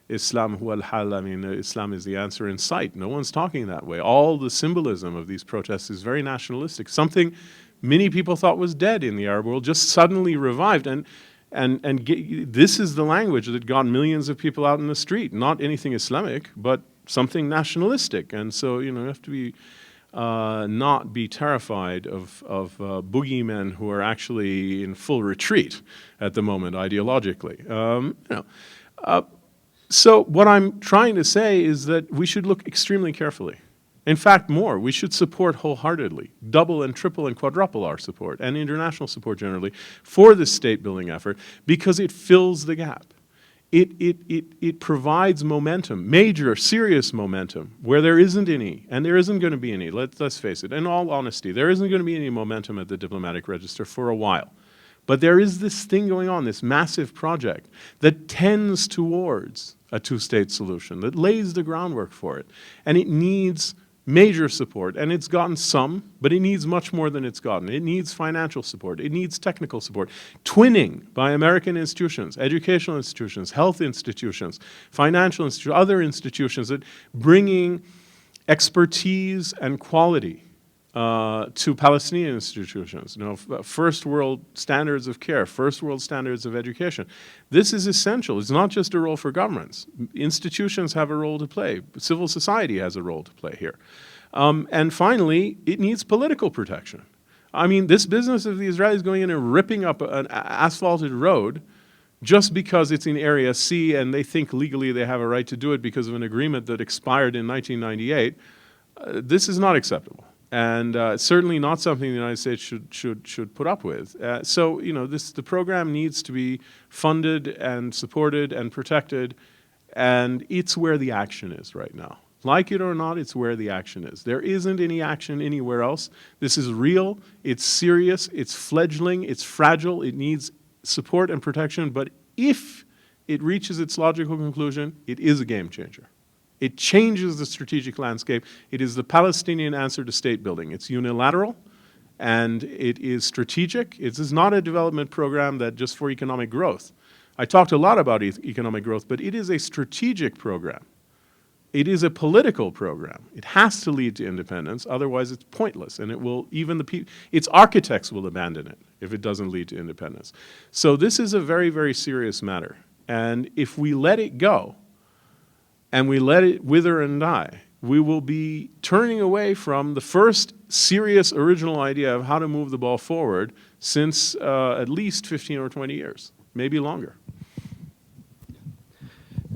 Islam huwa al-hal. I mean, Islam is the answer in sight. No one's talking that way. All the symbolism of these protests is very nationalistic. Something many people thought was dead in the Arab world just suddenly revived. And this is the language that got millions of people out in the street. Not anything Islamic, but something nationalistic. And so, you have to be not be terrified of boogeymen who are actually in full retreat at the moment ideologically. So what I'm trying to say is that we should look extremely carefully. In fact, more. We should support wholeheartedly, double and triple and quadruple our support and international support generally for this state-building effort because it fills the gap. It provides momentum, major, serious momentum, where there isn't any, and there isn't going to be any. Let's face it, in all honesty, there isn't going to be any momentum at the diplomatic register for a while. But there is this thing going on, this massive project that tends towards a two-state solution, that lays the groundwork for it. And it needs major support, and it's gotten some, but it needs much more than it's gotten. It needs financial support. It needs technical support. Twinning by American institutions, educational institutions, health institutions, financial institutions, other institutions that bringing expertise and quality to Palestinian institutions, first world standards of care, first world standards of education. This is essential. It's not just a role for governments. Institutions have a role to play. Civil society has a role to play here. And finally, it needs political protection. I mean, this business of the Israelis going in and ripping up an asphalted road just because it's in Area C and they think legally they have a right to do it because of an agreement that expired in 1998, this is not acceptable. And certainly not something the United States should put up with. So, the program needs to be funded and supported and protected, and it's where the action is right now. Like it or not, it's where the action is. There isn't any action anywhere else. This is real, it's serious, it's fledgling, it's fragile, it needs support and protection, but if it reaches its logical conclusion, it is a game changer. It changes the strategic landscape. It is the Palestinian answer to state building. It's unilateral, and it is strategic. It is not a development program that just for economic growth. I talked a lot about economic growth, but it is a strategic program. It is a political program. It has to lead to independence, otherwise it's pointless, and it will, even its architects will abandon it if it doesn't lead to independence. So this is a very, very serious matter, and if we let it go, and we let it wither and die, we will be turning away from the first serious original idea of how to move the ball forward since at least 15 or 20 years, maybe longer.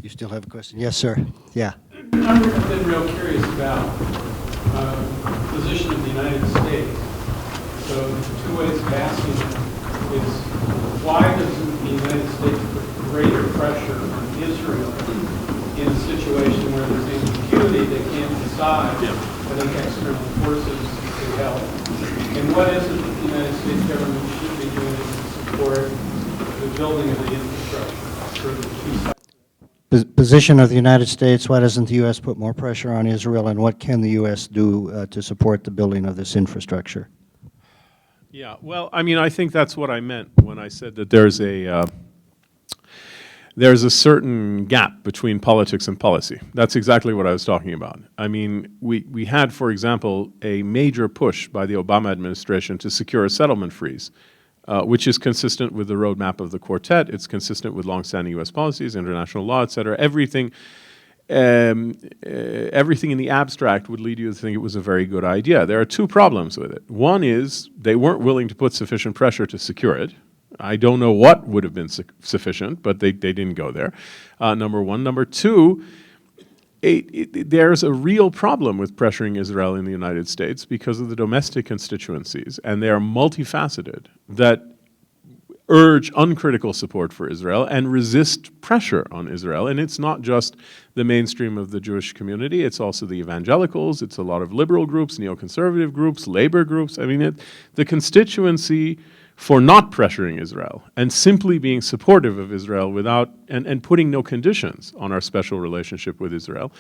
You still have a question? Yes, sir. Yeah. I've been real curious about the position of the United States. So two ways of asking is why doesn't the United States put greater pressure on Israel in a situation where there's ambiguity, they can't decide, but then external forces could help? And what is it that the United States government should be doing to support the building of the infrastructure for the two sides? Position of the United States, why doesn't the U.S. put more pressure on Israel, and what can the U.S. do to support the building of this infrastructure? Yeah, well, I mean, I think that's what I meant when I said that there's a certain gap between politics and policy. That's exactly what I was talking about. I mean, we had, for example, a major push by the Obama administration to secure a settlement freeze, which is consistent with the roadmap of the quartet. It's consistent with longstanding U.S. policies, international law, et cetera. Everything in the abstract would lead you to think it was a very good idea. There are two problems with it. One is they weren't willing to put sufficient pressure to secure it. I don't know what would have been sufficient, but they didn't go there, number one. Number two, there's a real problem with pressuring Israel in the United States because of the domestic constituencies, and they are multifaceted, that urge uncritical support for Israel and resist pressure on Israel. And it's not just the mainstream of the Jewish community, it's also the evangelicals, it's a lot of liberal groups, neoconservative groups, labor groups. I mean, the constituency for not pressuring Israel and simply being supportive of Israel without, and putting no conditions on our special relationship with Israel,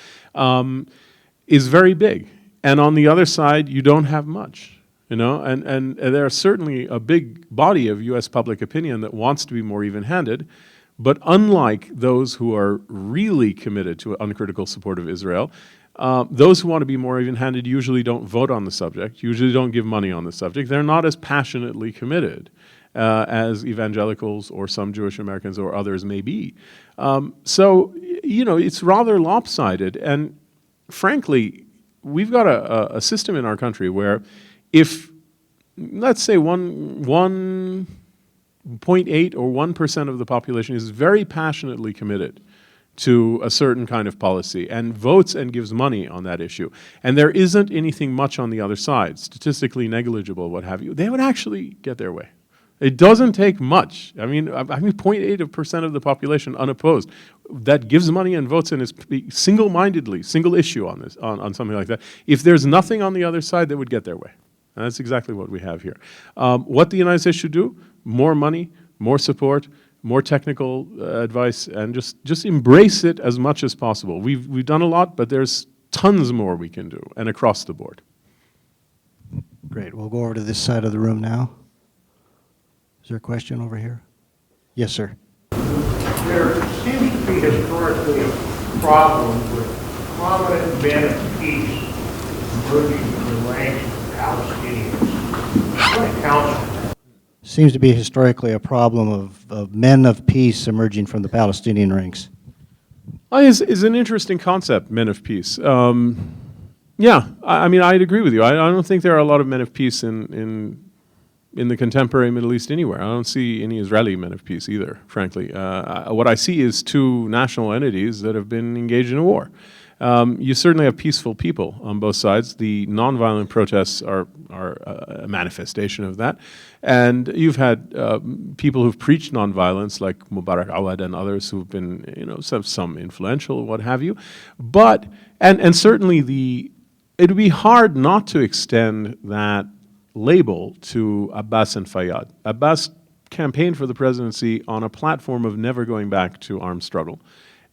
is very big. And on the other side, you don't have much, and there's certainly a big body of U.S. public opinion that wants to be more even-handed, but unlike those who are really committed to uncritical support of Israel, those who want to be more even-handed usually don't vote on the subject, usually don't give money on the subject. They're not as passionately committed as evangelicals or some Jewish Americans or others may be. So, it's rather lopsided. And frankly, we've got a system in our country where if, let's say, 1.8 or 1% of the population is very passionately committed to a certain kind of policy and votes and gives money on that issue, and there isn't anything much on the other side, statistically negligible, what have you, they would actually get their way. It doesn't take much. I mean 0.8% of the population unopposed that gives money and votes and is single-mindedly, single issue on this, on something like that. If there's nothing on the other side, they would get their way. And that's exactly what we have here. What the United States should do, more money, more support, more technical advice, and just embrace it as much as possible. We've done a lot, but there's tons more we can do, and across the board. Great. We'll go over to this side of the room now. Is there a question over here? Yes, sir. There seems to be historically a problem with prominent men of peace emerging from the ranks of Palestinians. What accounts for that? Seems to be historically a problem of men of peace emerging from the Palestinian ranks. Is an interesting concept, men of peace. Yeah, I mean, I'd agree with you. I don't think there are a lot of men of peace in the contemporary Middle East anywhere. I don't see any Israeli men of peace either, frankly. What I see is two national entities that have been engaged in a war. You certainly have peaceful people on both sides. The nonviolent protests are a manifestation of that. And you've had people who've preached nonviolence, like Mubarak Awad and others who've been, some influential, what have you. But, and certainly it would be hard not to extend that label to Abbas and Fayyad. Abbas campaigned for the presidency on a platform of never going back to armed struggle.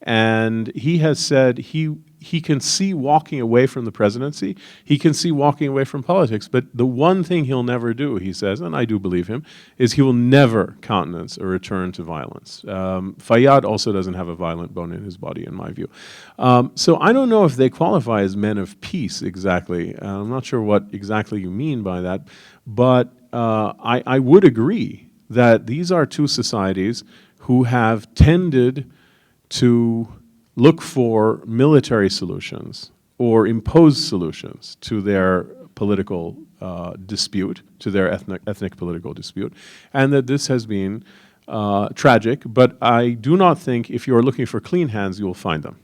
And he has said he can see walking away from the presidency, he can see walking away from politics, but the one thing he'll never do, he says, and I do believe him, is he will never countenance a return to violence. Fayyad also doesn't have a violent bone in his body, in my view. So I don't know if they qualify as men of peace exactly. I'm not sure what exactly you mean by that, but I would agree that these are two societies who have tended to look for military solutions or impose solutions to their political dispute, to their ethnic political dispute, and that this has been tragic. But I do not think if you are looking for clean hands, you will find them.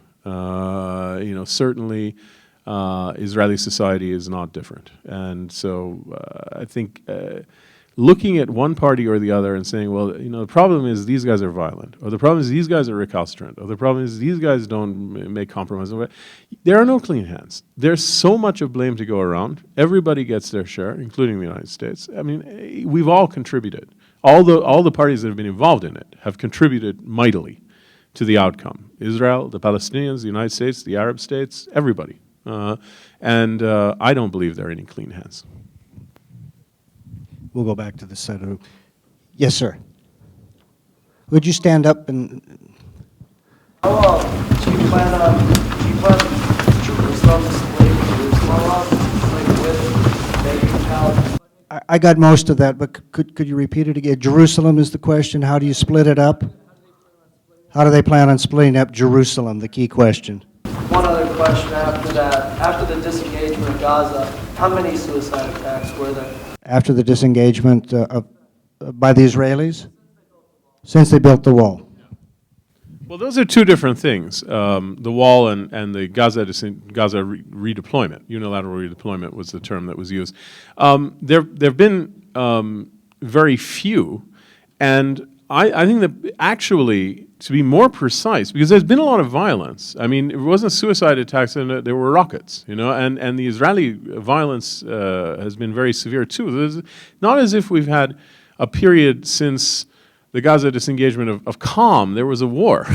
Certainly Israeli society is not different. And so I think looking at one party or the other and saying, well, the problem is these guys are violent, or the problem is these guys are recalcitrant, or the problem is these guys don't make compromises. There are no clean hands. There's so much of blame to go around. Everybody gets their share, including the United States. I mean, we've all contributed. All the parties that have been involved in it have contributed mightily to the outcome. Israel, the Palestinians, the United States, the Arab states, everybody. And I don't believe there are any clean hands. We'll go back to the side of the room. Yes, sir. Would you stand up and... Do you plan Jerusalem split Jerusalem like with maybe Palestine? I got most of that, but could you repeat it again? Jerusalem is the question. How do you split it up? How do they plan on splitting up Jerusalem, the key question? One other question after that. After the disengagement of Gaza, how many suicide attacks were there? After the disengagement by the Israelis? Since they built the wall. Well, those are two different things. The wall and the Gaza redeployment, unilateral redeployment was the term that was used. There have been very few, and I think that actually, to be more precise, because there's been a lot of violence. I mean, it wasn't suicide attacks, and there were rockets, and the Israeli violence has been very severe too. There's not as if we've had a period since the Gaza disengagement of calm. There was a war,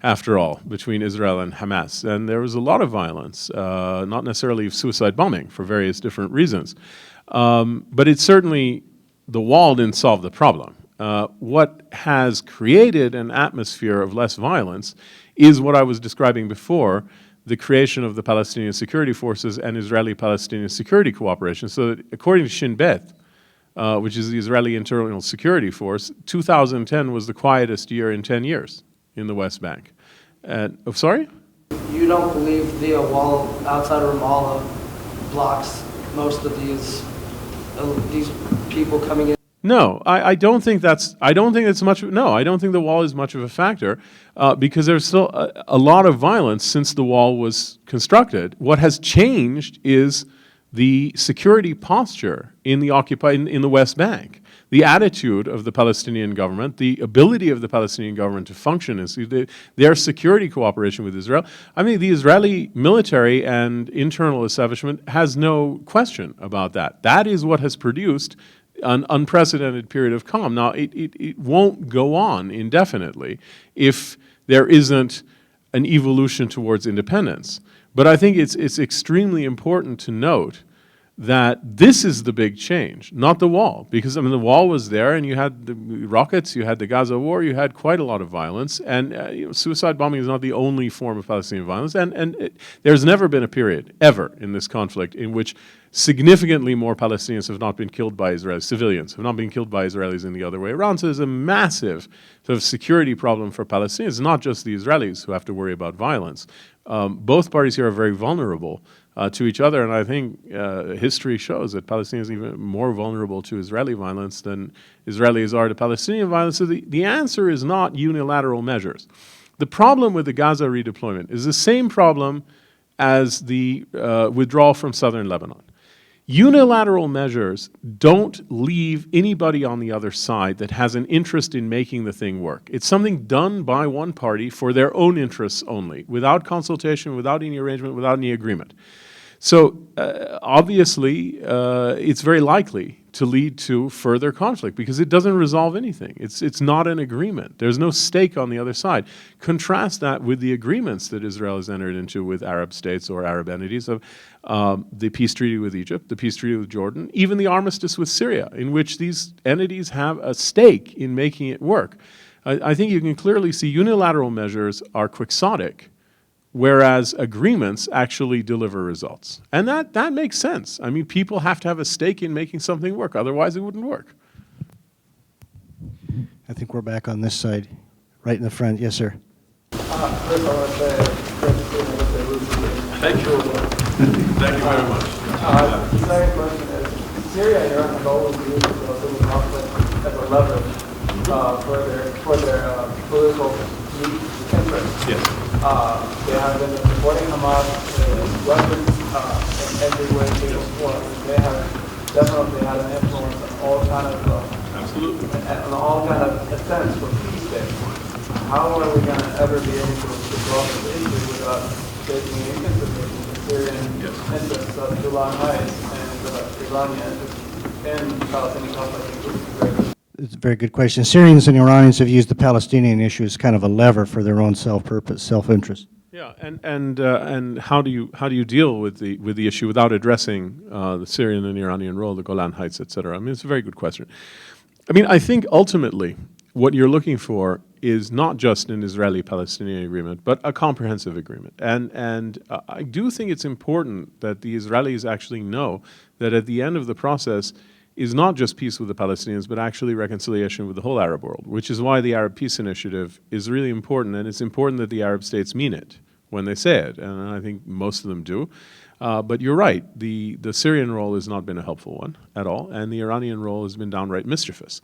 after all, between Israel and Hamas, and there was a lot of violence, not necessarily suicide bombing for various different reasons. But it certainly, the wall didn't solve the problem. What has created an atmosphere of less violence is what I was describing before, the creation of the Palestinian security forces and Israeli-Palestinian security cooperation. So that according to Shin Bet, which is the Israeli Internal Security Force, 2010 was the quietest year in 10 years in the West Bank. Sorry? You don't believe the wall outside of Ramallah blocks most of these people coming in? No, I don't think it's much. No, I don't think the wall is much of a factor because there's still a lot of violence since the wall was constructed. What has changed is the security posture in the West Bank, the attitude of the Palestinian government, the ability of the Palestinian government to function, is their security cooperation with Israel. I mean, the Israeli military and internal establishment has no question about that. That is what has produced an unprecedented period of calm. Now, it won't go on indefinitely if there isn't an evolution towards independence. But I think it's extremely important to note that this is the big change, not the wall. Because, I mean, the wall was there, and you had the rockets, you had the Gaza war, you had quite a lot of violence, and suicide bombing is not the only form of Palestinian violence, and there's never been a period, ever, in this conflict in which significantly more Palestinians have not been killed by Israeli civilians, have not been killed by Israelis in the other way around. So there's a massive sort of security problem for Palestinians, not just the Israelis who have to worry about violence. Both parties here are very vulnerable to each other, and I think history shows that Palestinians are even more vulnerable to Israeli violence than Israelis are to Palestinian violence. So the answer is not unilateral measures. The problem with the Gaza redeployment is the same problem as the withdrawal from southern Lebanon. Unilateral measures don't leave anybody on the other side that has an interest in making the thing work. It's something done by one party for their own interests only, without consultation, without any arrangement, without any agreement. So obviously, it's very likely to lead to further conflict because it doesn't resolve anything. It's not an agreement. There's no stake on the other side. Contrast that with the agreements that Israel has entered into with Arab states or Arab entities of the peace treaty with Egypt, the peace treaty with Jordan, even the armistice with Syria, in which these entities have a stake in making it work. I think you can clearly see unilateral measures are quixotic, whereas agreements actually deliver results. And that makes sense. I mean, people have to have a stake in making something work, otherwise it wouldn't work. I think we're back on this side, right in the front. Yes, sir. First, I want to say, Thank you. Thank you very much. the second question is, Syria and Iran have always used the civil conflict as a leverage for their political interests. Yes. They have been supporting Hamas with weapons in every way, shape, or form. They have definitely had an influence on all kind of Absolutely. on all kind of attempts for peace there. How are we going to ever be able to resolve this issue without taking into consideration the Syrian interests of Golan Heights and Iranian interests in Palestinian conflict? It's a very good question. Syrians and Iranians have used the Palestinian issue as kind of a lever for their own self-purpose, self-interest. Yeah, and how do you deal with the issue without addressing the Syrian and Iranian role, the Golan Heights, et cetera? I mean, it's a very good question. I mean, I think ultimately what you're looking for is not just an Israeli-Palestinian agreement, but a comprehensive agreement. And I do think it's important that the Israelis actually know that at the end of the process is not just peace with the Palestinians, but actually reconciliation with the whole Arab world, which is why the Arab Peace Initiative is really important, and it's important that the Arab states mean it when they say it, and I think most of them do. But you're right, the Syrian role has not been a helpful one at all, and the Iranian role has been downright mischievous.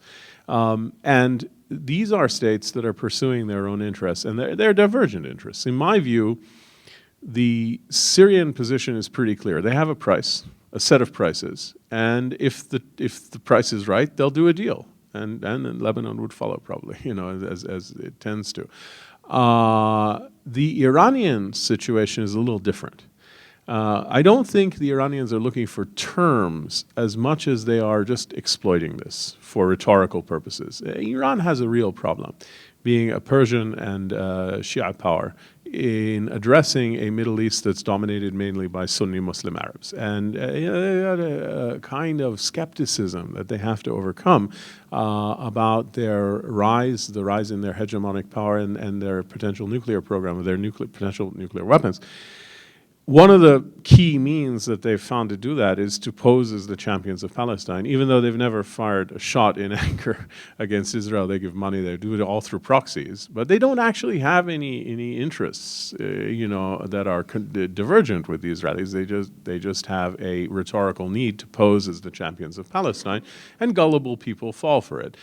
And these are states that are pursuing their own interests, and they're divergent interests. In my view, the Syrian position is pretty clear. They have a price, a set of prices, and if the price is right, they'll do a deal, and then Lebanon would follow probably, you know, as it tends to. The Iranian situation is a little different. I don't think the Iranians are looking for terms as much as they are just exploiting this for rhetorical purposes. Iran has a real problem, being a Persian and Shia power, in addressing a Middle East that's dominated mainly by Sunni Muslim Arabs. And you know, they had a kind of skepticism that they have to overcome about their rise, the rise in their hegemonic power and their potential nuclear program, their potential nuclear weapons. One of the key means that they've found to do that is to pose as the champions of Palestine, even though they've never fired a shot in anger against Israel. They give money, they do it all through proxies, but they don't actually have any interests, you know, that are divergent with the Israelis. They just have a rhetorical need to pose as the champions of Palestine, and gullible people fall for it.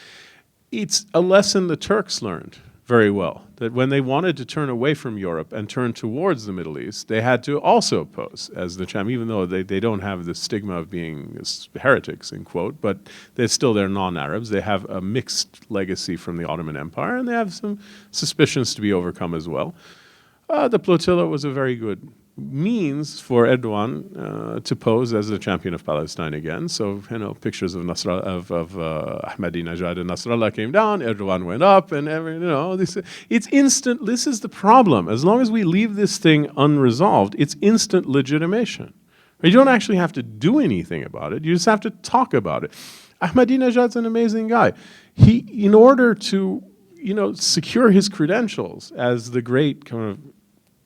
It's a lesson the Turks learned very well, that when they wanted to turn away from Europe and turn towards the Middle East, they had to also pose as the champion, even though they don't have the stigma of being heretics, in quote, but they're non-Arabs. They have a mixed legacy from the Ottoman Empire, and they have some suspicions to be overcome as well. The flotilla was a very good means for Erdogan to pose as the champion of Palestine again. So, you know, pictures of Ahmadinejad and Nasrallah came down, Erdogan went up, and it's instant. This is the problem. As long as we leave this thing unresolved, it's instant legitimation, You don't actually have to do anything about it. You just have to talk about it. Ahmadinejad's an amazing guy. He, in order to, secure his credentials as the great kind of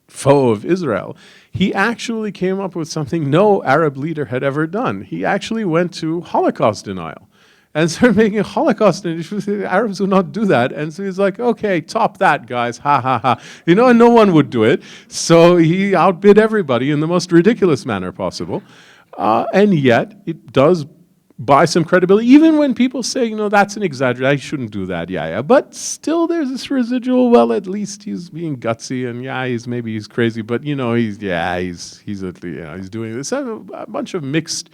foe of Israel, he actually came up with something no Arab leader had ever done. He actually went to Holocaust denial and started making a Holocaust denial. The Arabs would not do that. And so he's like, okay, top that, guys, ha, ha, ha. And no one would do it. So he outbid everybody in the most ridiculous manner possible. And yet, it does buy some credibility, even when people say, that's an exaggeration, I shouldn't do that, yeah. But still there's this residual, well, at least he's being gutsy, and maybe he's crazy, but he's doing this. A bunch of mixed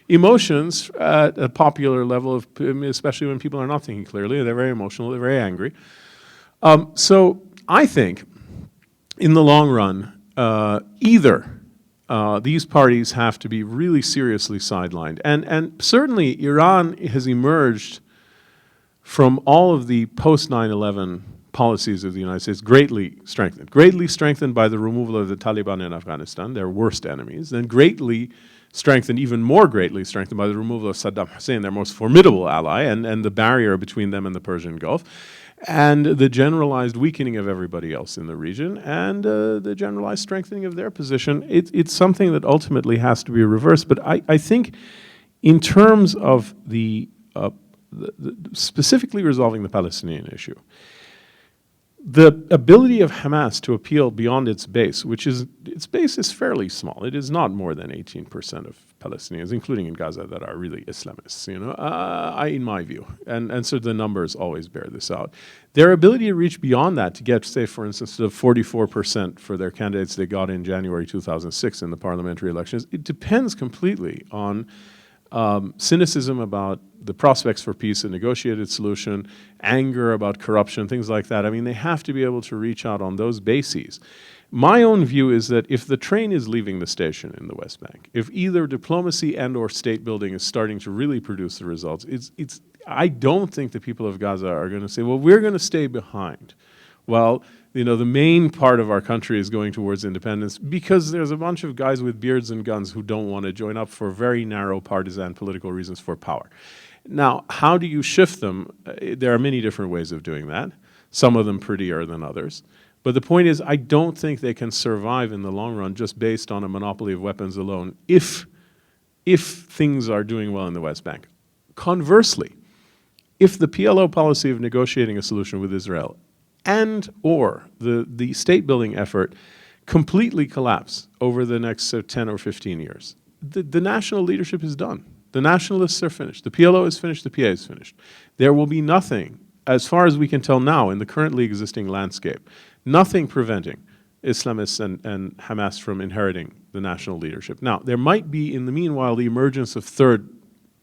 emotions at a popular level, especially when people are not thinking clearly. They're very emotional, they're very angry. So I think, in the long run, either these parties have to be really seriously sidelined. And certainly Iran has emerged from all of the post-9/11 policies of the United States greatly strengthened by the removal of the Taliban in Afghanistan, their worst enemies, then even more greatly strengthened by the removal of Saddam Hussein, their most formidable ally, and the barrier between them and the Persian Gulf, and the generalized weakening of everybody else in the region, and the generalized strengthening of their position. It's something that ultimately has to be reversed. But I think in terms of the specifically resolving the Palestinian issue, the ability of Hamas to appeal beyond its base, its base is fairly small. It is not more than 18% of Palestinians, including in Gaza, that are really Islamists, in my view. And so the numbers always bear this out. Their ability to reach beyond that to get, say, for instance, to 44% for their candidates they got in January 2006 in the parliamentary elections, it depends completely on cynicism about the prospects for peace, a negotiated solution, anger about corruption, things like that. I mean, they have to be able to reach out on those bases. My own view is that if the train is leaving the station in the West Bank, if either diplomacy and or state building is starting to really produce the results, I don't think the people of Gaza are going to say, well, we're going to stay behind. Well, the main part of our country is going towards independence because there's a bunch of guys with beards and guns who don't want to join up for very narrow partisan political reasons for power. Now, how do you shift them? There are many different ways of doing that, some of them prettier than others. But the point is, I don't think they can survive in the long run just based on a monopoly of weapons alone if things are doing well in the West Bank. Conversely, if the PLO policy of negotiating a solution with Israel and or the state-building effort completely collapse over the next 10 or 15 years, the national leadership is done. The nationalists are finished. The PLO is finished. The PA is finished. There will be nothing, as far as we can tell now in the currently existing landscape, nothing preventing Islamists and Hamas from inheriting the national leadership. Now, there might be, in the meanwhile, the emergence of third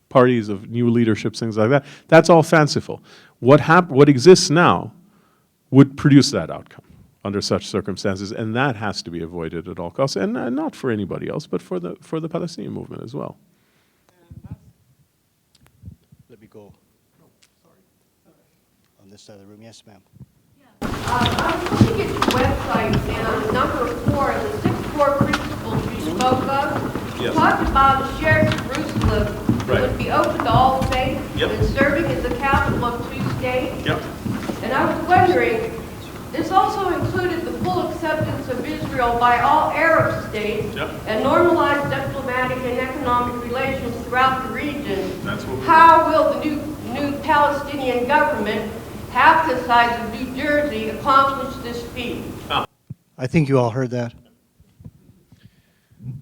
parties, of new leaderships, things like that. That's all fanciful. What exists now would produce that outcome under such circumstances, and that has to be avoided at all costs, and not for anybody else, but for the Palestinian movement as well. Let me go. On this side of the room. Yes, ma'am. I was looking at your website, and on number 4, the 6 core principles you spoke of, you talked about a shared Jerusalem that would be open to all faiths and serving as the capital of 2 states. And I was wondering, this also included the full acceptance of Israel by all Arab states and normalized diplomatic and economic relations throughout the region. How will the new Palestinian government, half the size of New Jersey, accomplish this feat? I think you all heard that.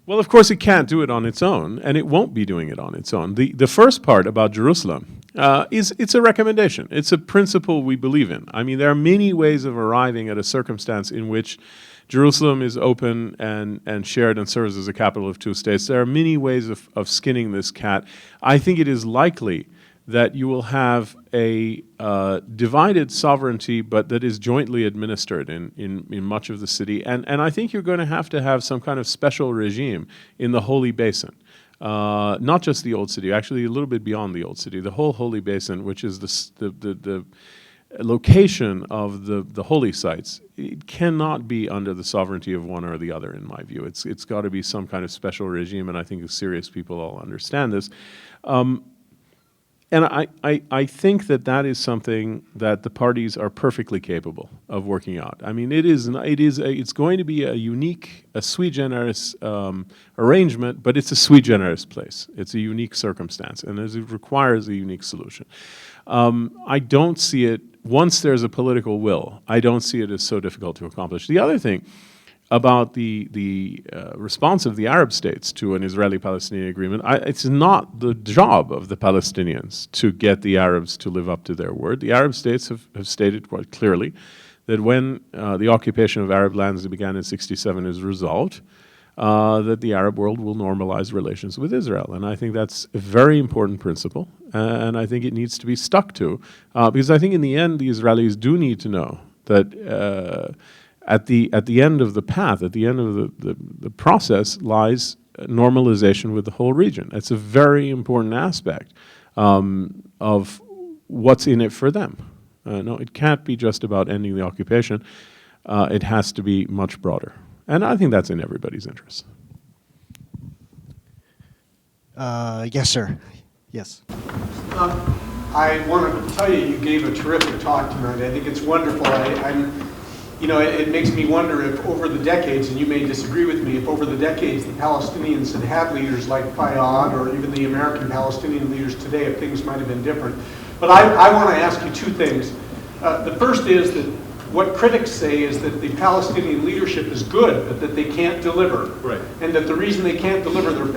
Well, of course, it can't do it on its own, and it won't be doing it on its own. The first part about Jerusalem it's a recommendation. It's a principle we believe in. I mean, there are many ways of arriving at a circumstance in which Jerusalem is open and shared and serves as a capital of 2 states. There are many ways of skinning this cat. I think it is likely that you will have a divided sovereignty, but that is jointly administered in much of the city. And I think you're going to have some kind of special regime in the Holy Basin. Not just the Old City, actually a little bit beyond the Old City, the whole Holy Basin, which is location of the holy sites, it cannot be under the sovereignty of one or the other, in my view. It's got to be some kind of special regime, and I think serious people all understand this. And I think that is something that the parties are perfectly capable of working out. I mean, it's going to be a sui generis arrangement, but it's a sui generis place. It's a unique circumstance, and it requires a unique solution. I don't see it, once there's a political will, I don't see it as so difficult to accomplish. The other thing about the response of the Arab states to an Israeli-Palestinian agreement, it's not the job of the Palestinians to get the Arabs to live up to their word. The Arab states have stated quite clearly that when the occupation of Arab lands that began in '67 is resolved, that the Arab world will normalize relations with Israel. And I think that's a very important principle, and I think it needs to be stuck to, because I think in the end the Israelis do need to know that at the end of the path, at the end of the process, lies normalization with the whole region. It's a very important aspect of what's in it for them. No, it can't be just about ending the occupation. It has to be much broader. And I think that's in everybody's interest. Yes, sir. Yes. I want to tell you, you gave a terrific talk tonight. I think it's wonderful. It makes me wonder if over the decades, and you may disagree with me, if over the decades the Palestinians had had leaders like Fayyad or even the American Palestinian leaders today, if things might have been different. But I want to ask you two things. The first is that what critics say is that the Palestinian leadership is good, but that they can't deliver. Right. And that the reason they can't deliver,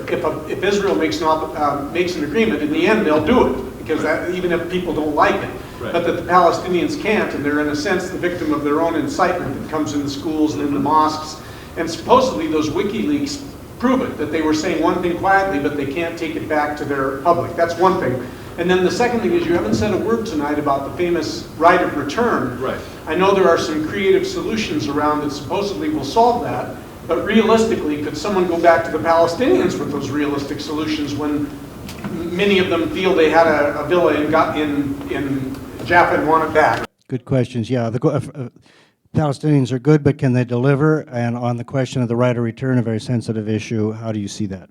if Israel makes an agreement, in the end they'll do it, because even if people don't like it. Right. But that the Palestinians can't, and they're in a sense the victim of their own incitement that comes in the schools and in the mosques. And supposedly those WikiLeaks prove it, that they were saying one thing quietly, but they can't take it back to their public. That's one thing. And then the second thing is you haven't said a word tonight about the famous right of return. Right. I know there are some creative solutions around that supposedly will solve that, but realistically, could someone go back to the Palestinians with those realistic solutions when many of them feel they had a villa in Jaffa and want it back? Good questions. Yeah, Palestinians are good, but can they deliver? And on the question of the right of return, a very sensitive issue, how do you see that?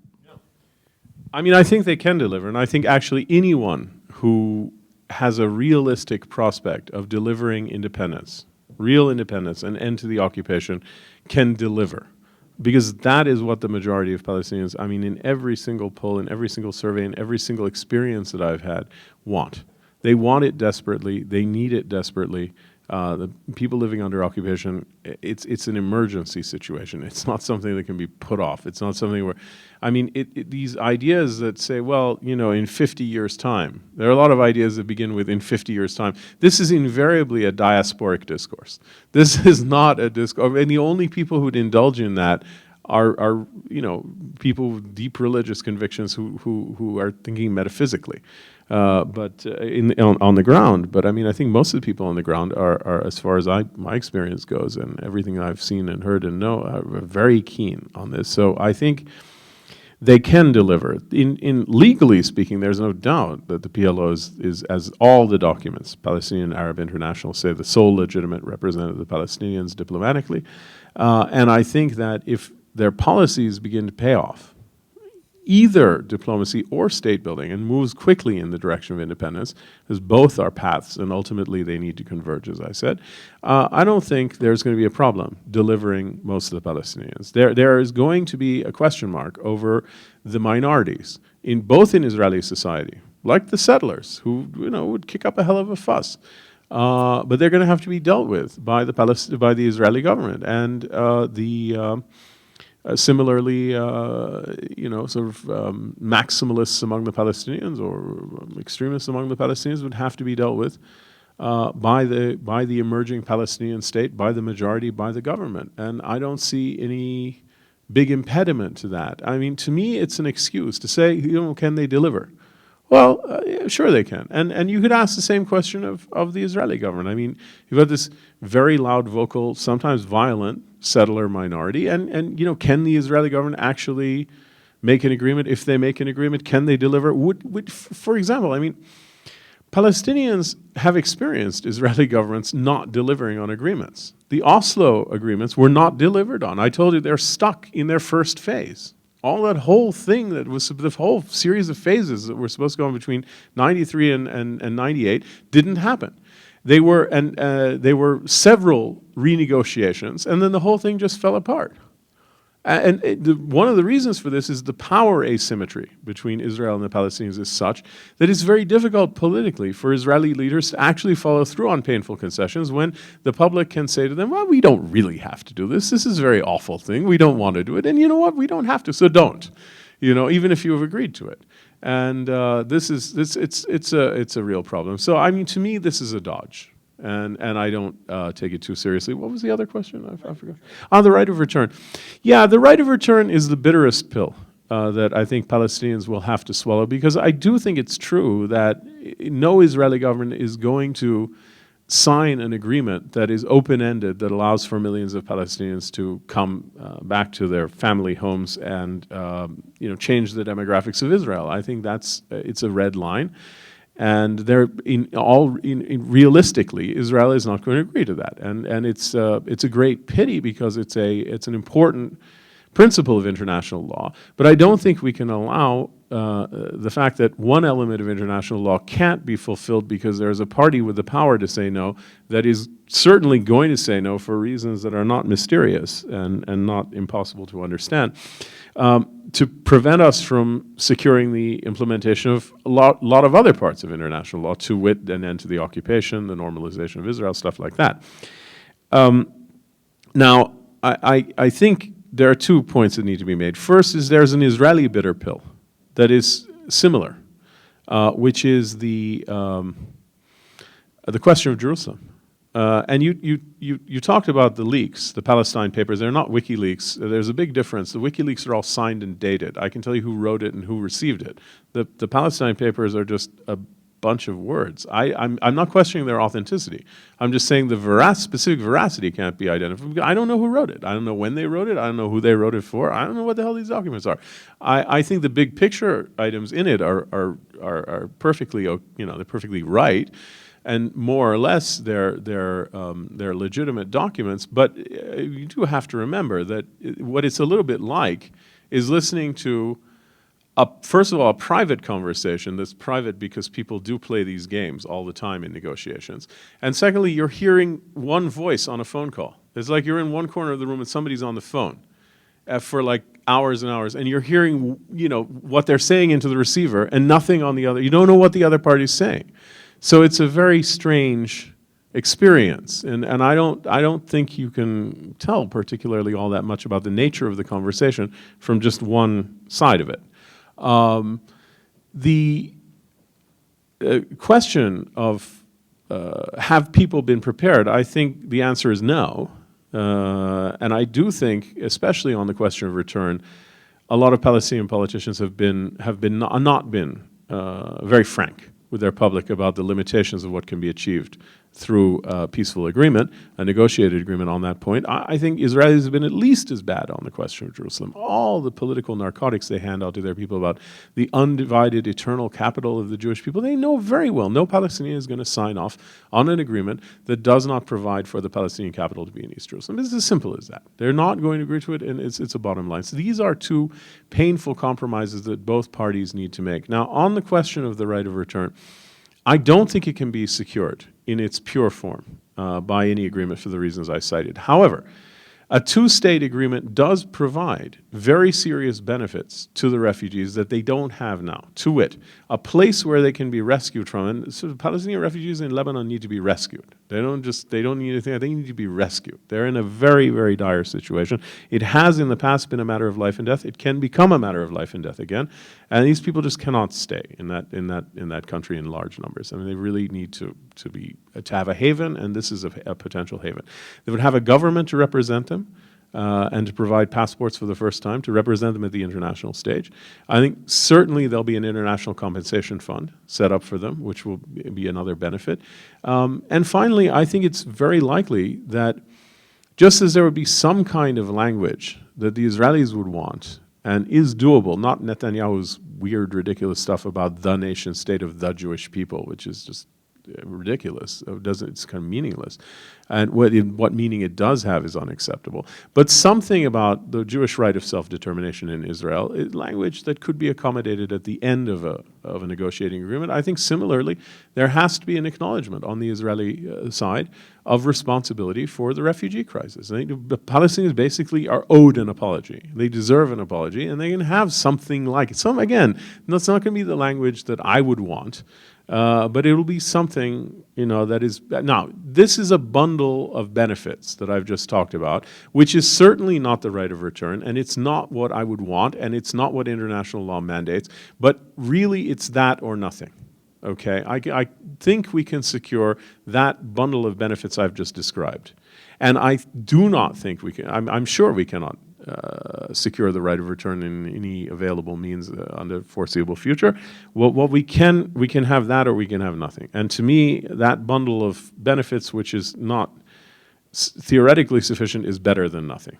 I mean, I think they can deliver, and I think actually anyone who has a realistic prospect of delivering independence, real independence, and end to the occupation can deliver. Because that is what the majority of Palestinians, I mean, in every single poll, in every single survey, in every single experience that I've had, want. They want it desperately. They need it desperately. The people living under occupation, it's an emergency situation. It's not something that can be put off. It's not something where, I mean, these ideas that say, well, in 50 years' time, there are a lot of ideas that begin with in 50 years' time. This is invariably a diasporic discourse. This is not a discourse, and the only people who would indulge in that are people with deep religious convictions who are thinking metaphysically. But on the ground. But I mean, I think most of the people on the ground are as far as my experience goes, and everything I've seen and heard and know, are very keen on this. So I think they can deliver. In legally speaking, there's no doubt that the PLO is, as all the documents, Palestinian Arab International, say, the sole legitimate representative of the Palestinians diplomatically. And I think that if their policies begin to pay off, either diplomacy or state building, and moves quickly in the direction of independence, because both are paths and ultimately they need to converge, as I said, I don't think there's going to be a problem delivering most of the Palestinians. There is going to be a question mark over the minorities, both in Israeli society, like the settlers, who would kick up a hell of a fuss. But they're going to have to be dealt with by the Israeli government, and similarly, sort of maximalists among the Palestinians or extremists among the Palestinians would have to be dealt with by the emerging Palestinian state, by the majority, by the government. And I don't see any big impediment to that. I mean, to me, it's an excuse to say, can they deliver? Well, yeah, sure they can. And you could ask the same question of the Israeli government. I mean, you've got this very loud, vocal, sometimes violent settler minority, and can the Israeli government actually make an agreement? If they make an agreement, can they deliver? For example, I mean, Palestinians have experienced Israeli governments not delivering on agreements. The Oslo agreements were not delivered on. I told you they're stuck in their first phase. All that whole thing that was, the whole series of phases that were supposed to go on between 93 and 98 didn't happen. They were several renegotiations, and then the whole thing just fell apart. One of the reasons for this is the power asymmetry between Israel and the Palestinians is such that it's very difficult politically for Israeli leaders to actually follow through on painful concessions when the public can say to them, well, we don't really have to do this. This is a very awful thing. We don't want to do it. And you know what? We don't have to, so don't. You know, even if you have agreed to it. And it's a real problem. So, I mean, to me, this is a dodge. And I don't take it too seriously. What was the other question? I forgot. The right of return. Yeah, the right of return is the bitterest pill that I think Palestinians will have to swallow, because I do think it's true that no Israeli government is going to sign an agreement that is open-ended, that allows for millions of Palestinians to come back to their family homes and change the demographics of Israel. I think it's a red line. And realistically, Israel is not going to agree to that, and it's a great pity, because it's an important principle of international law. But I don't think we can allow the fact that one element of international law can't be fulfilled because there's a party with the power to say no that is certainly going to say no for reasons that are not mysterious and not impossible to understand. To prevent us from securing the implementation of a lot of other parts of international law, to wit, an end to the occupation, the normalization of Israel, stuff like that. Now, I think there are 2 points that need to be made. First is there's an Israeli bitter pill that is similar, which is the question of Jerusalem. And you talked about the leaks, the Palestine papers. They're not WikiLeaks. There's a big difference. The WikiLeaks are all signed and dated. I can tell you who wrote it and who received it. The Palestine papers are just a bunch of words. I'm not questioning their authenticity. I'm just saying the specific veracity can't be identified. I don't know who wrote it. I don't know when they wrote it. I don't know who they wrote it for. I don't know what the hell these documents are. I think the big picture items in it are perfectly, they're perfectly right. And more or less, they're legitimate documents. But you do have to remember that what it's a little bit like is listening to, first of all, a private conversation that's private because people do play these games all the time in negotiations. And secondly, you're hearing one voice on a phone call. It's like you're in one corner of the room and somebody's on the phone for like hours and hours, and you're hearing, what they're saying into the receiver and nothing on the other. You don't know what the other party's saying. So it's a very strange experience, and I don't think you can tell particularly all that much about the nature of the conversation from just one side of it. The question of have people been prepared, I think the answer is no, and I do think, especially on the question of return, a lot of Palestinian politicians have not been very frank with their public about the limitations of what can be achieved through peaceful agreement, a negotiated agreement on that point. I think Israelis have been at least as bad on the question of Jerusalem. All the political narcotics they hand out to their people about the undivided eternal capital of the Jewish people, they know very well no Palestinian is going to sign off on an agreement that does not provide for the Palestinian capital to be in East Jerusalem. It's as simple as that. They're not going to agree to it, and it's a bottom line. So these are 2 painful compromises that both parties need to make. Now, on the question of the right of return, I don't think it can be secured in its pure form by any agreement for the reasons I cited. However, a 2-state agreement does provide very serious benefits to the refugees that they don't have now. To wit, a place where they can be rescued from, and so the Palestinian refugees in Lebanon need to be rescued. They don't need anything, they need to be rescued. They're in a very, very dire situation. It has in the past been a matter of life and death. It can become a matter of life and death again. And these people just cannot stay in that country in large numbers. I mean, they really need to have a haven, and this is a potential haven. They would have a government to represent them, and to provide passports for the first time, to represent them at the international stage. I think certainly there'll be an international compensation fund set up for them, which will be another benefit. And finally, I think it's very likely that just as there would be some kind of language that the Israelis would want, and is doable, not Netanyahu's weird, ridiculous stuff about the nation state of the Jewish people, which is just ridiculous. It's kind of meaningless. And what meaning it does have is unacceptable. But something about the Jewish right of self-determination in Israel is language that could be accommodated at the end of a negotiating agreement. I think similarly, there has to be an acknowledgement on the Israeli side of responsibility for the refugee crisis. I think the Palestinians basically are owed an apology. They deserve an apology, and they can have something like it. Again, that's not going to be the language that I would want. But it will be something, that is, now, this is a bundle of benefits that I've just talked about, which is certainly not the right of return, and it's not what I would want, and it's not what international law mandates, but really it's that or nothing, okay? I think we can secure that bundle of benefits I've just described. And I do not think we can, I'm sure we cannot secure the right of return in any available means under foreseeable future. What we can have that or we can have nothing. And to me, that bundle of benefits, which is not theoretically sufficient, is better than nothing.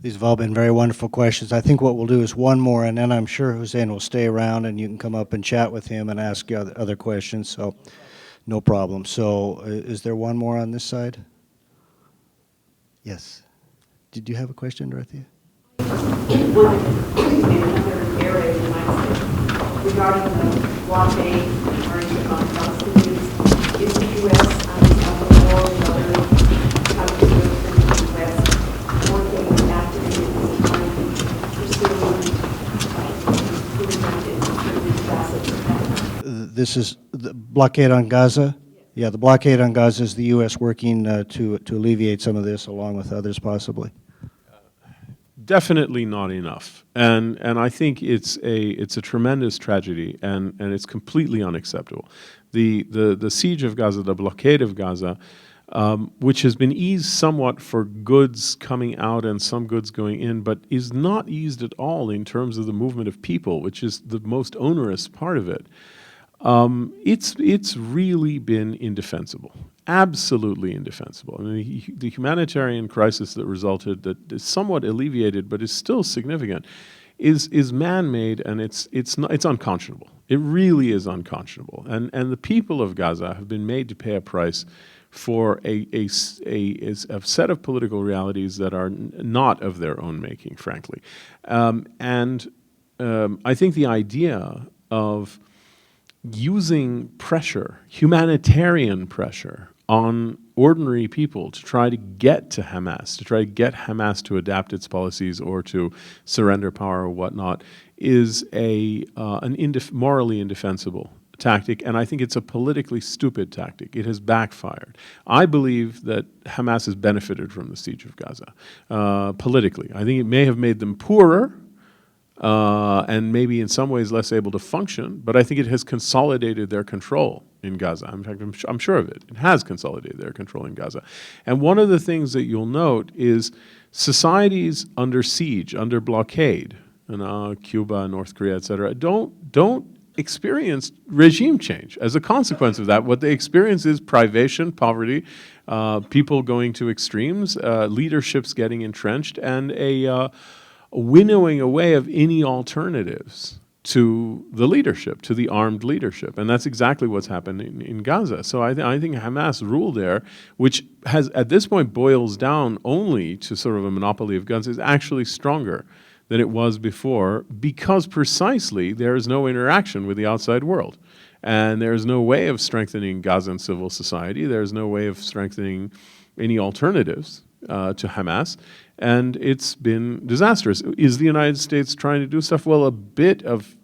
These have all been very wonderful questions. I think what we'll do is one more, and then I'm sure Hussein will stay around and you can come up and chat with him and ask you other questions. So no problem. So is there one more on this side? Yes. Did you have a question, Dorothea? Another area in the United States regarding the blockade occurring on Palestinians. Is the U.S. or other countries within the U.S. working actively on pursuing improvement in Gaza? This is the blockade on Gaza? Yeah, the blockade on Gaza is the U.S. working to alleviate some of this, along with others possibly. Definitely not enough, and I think it's a tremendous tragedy, and it's completely unacceptable. The siege of Gaza, the blockade of Gaza, which has been eased somewhat for goods coming out and some goods going in, but is not eased at all in terms of the movement of people, which is the most onerous part of it. It's really been indefensible, absolutely indefensible. I mean, the humanitarian crisis that resulted, that is somewhat alleviated but is still significant, is man-made, and it's unconscionable. It really is unconscionable, and the people of Gaza have been made to pay a price for a set of political realities that are not of their own making, frankly, and I think the idea of using pressure, humanitarian pressure, on ordinary people to try to get to Hamas, to try to get Hamas to adapt its policies or to surrender power or whatnot, is an morally indefensible tactic, and I think it's a politically stupid tactic. It has backfired. I believe that Hamas has benefited from the siege of Gaza, politically. I think it may have made them poorer, and maybe in some ways less able to function, but I think it has consolidated their control in Gaza. In fact, I'm sure of it. It has consolidated their control in Gaza. And one of the things that you'll note is societies under siege, under blockade, Cuba, North Korea, et cetera, don't experience regime change. As a consequence of that, what they experience is privation, poverty, people going to extremes, leaderships getting entrenched, and a winnowing away of any alternatives to the leadership, to the armed leadership. And that's exactly what's happened in Gaza. So I think Hamas rule there, which has at this point boils down only to sort of a monopoly of guns, is actually stronger than it was before, because precisely there is no interaction with the outside world. And there is no way of strengthening Gazan civil society. There is no way of strengthening any alternatives to Hamas, and it's been disastrous. Is the United States trying to do stuff? Well, a bit of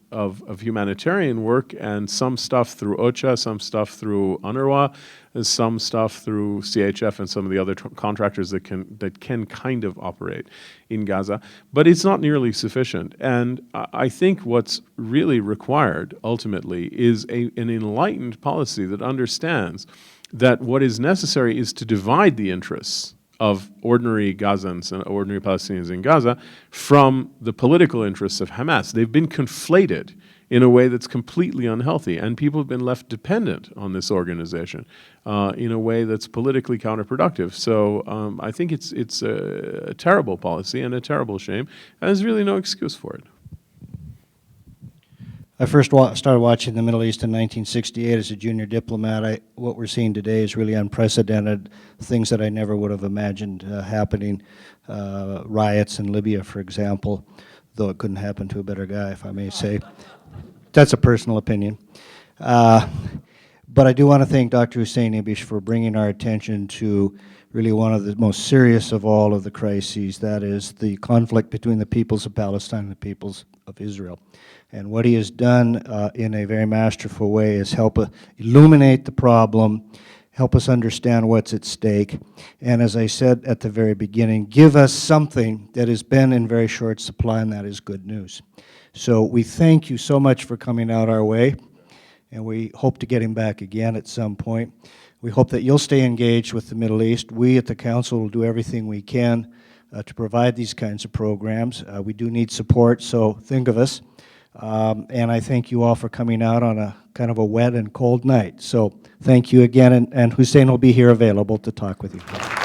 humanitarian work, and some stuff through OCHA, some stuff through UNRWA, and some stuff through CHF and some of the other contractors that can kind of operate in Gaza, but it's not nearly sufficient. And I think what's really required ultimately is an enlightened policy that understands that what is necessary is to divide the interests of ordinary Gazans and ordinary Palestinians in Gaza from the political interests of Hamas. They've been conflated in a way that's completely unhealthy, and people have been left dependent on this organization in a way that's politically counterproductive. So I think it's a terrible policy and a terrible shame, and there's really no excuse for it. I first started watching the Middle East in 1968 as a junior diplomat. What we're seeing today is really unprecedented, things that I never would have imagined happening. Riots in Libya, for example, though it couldn't happen to a better guy, if I may say. That's a personal opinion. But I do want to thank Dr. Hussein Ibish for bringing our attention to really one of the most serious of all of the crises, that is the conflict between the peoples of Palestine and the peoples of Israel. And what he has done in a very masterful way is help illuminate the problem, help us understand what's at stake, and as I said at the very beginning, give us something that has been in very short supply, and that is good news. So we thank you so much for coming out our way, and we hope to get him back again at some point. We hope that you'll stay engaged with the Middle East. We at the Council will do everything we can to provide these kinds of programs. We do need support, so think of us. And I thank you all for coming out on a kind of a wet and cold night. So thank you again, and Hussein will be here available to talk with you.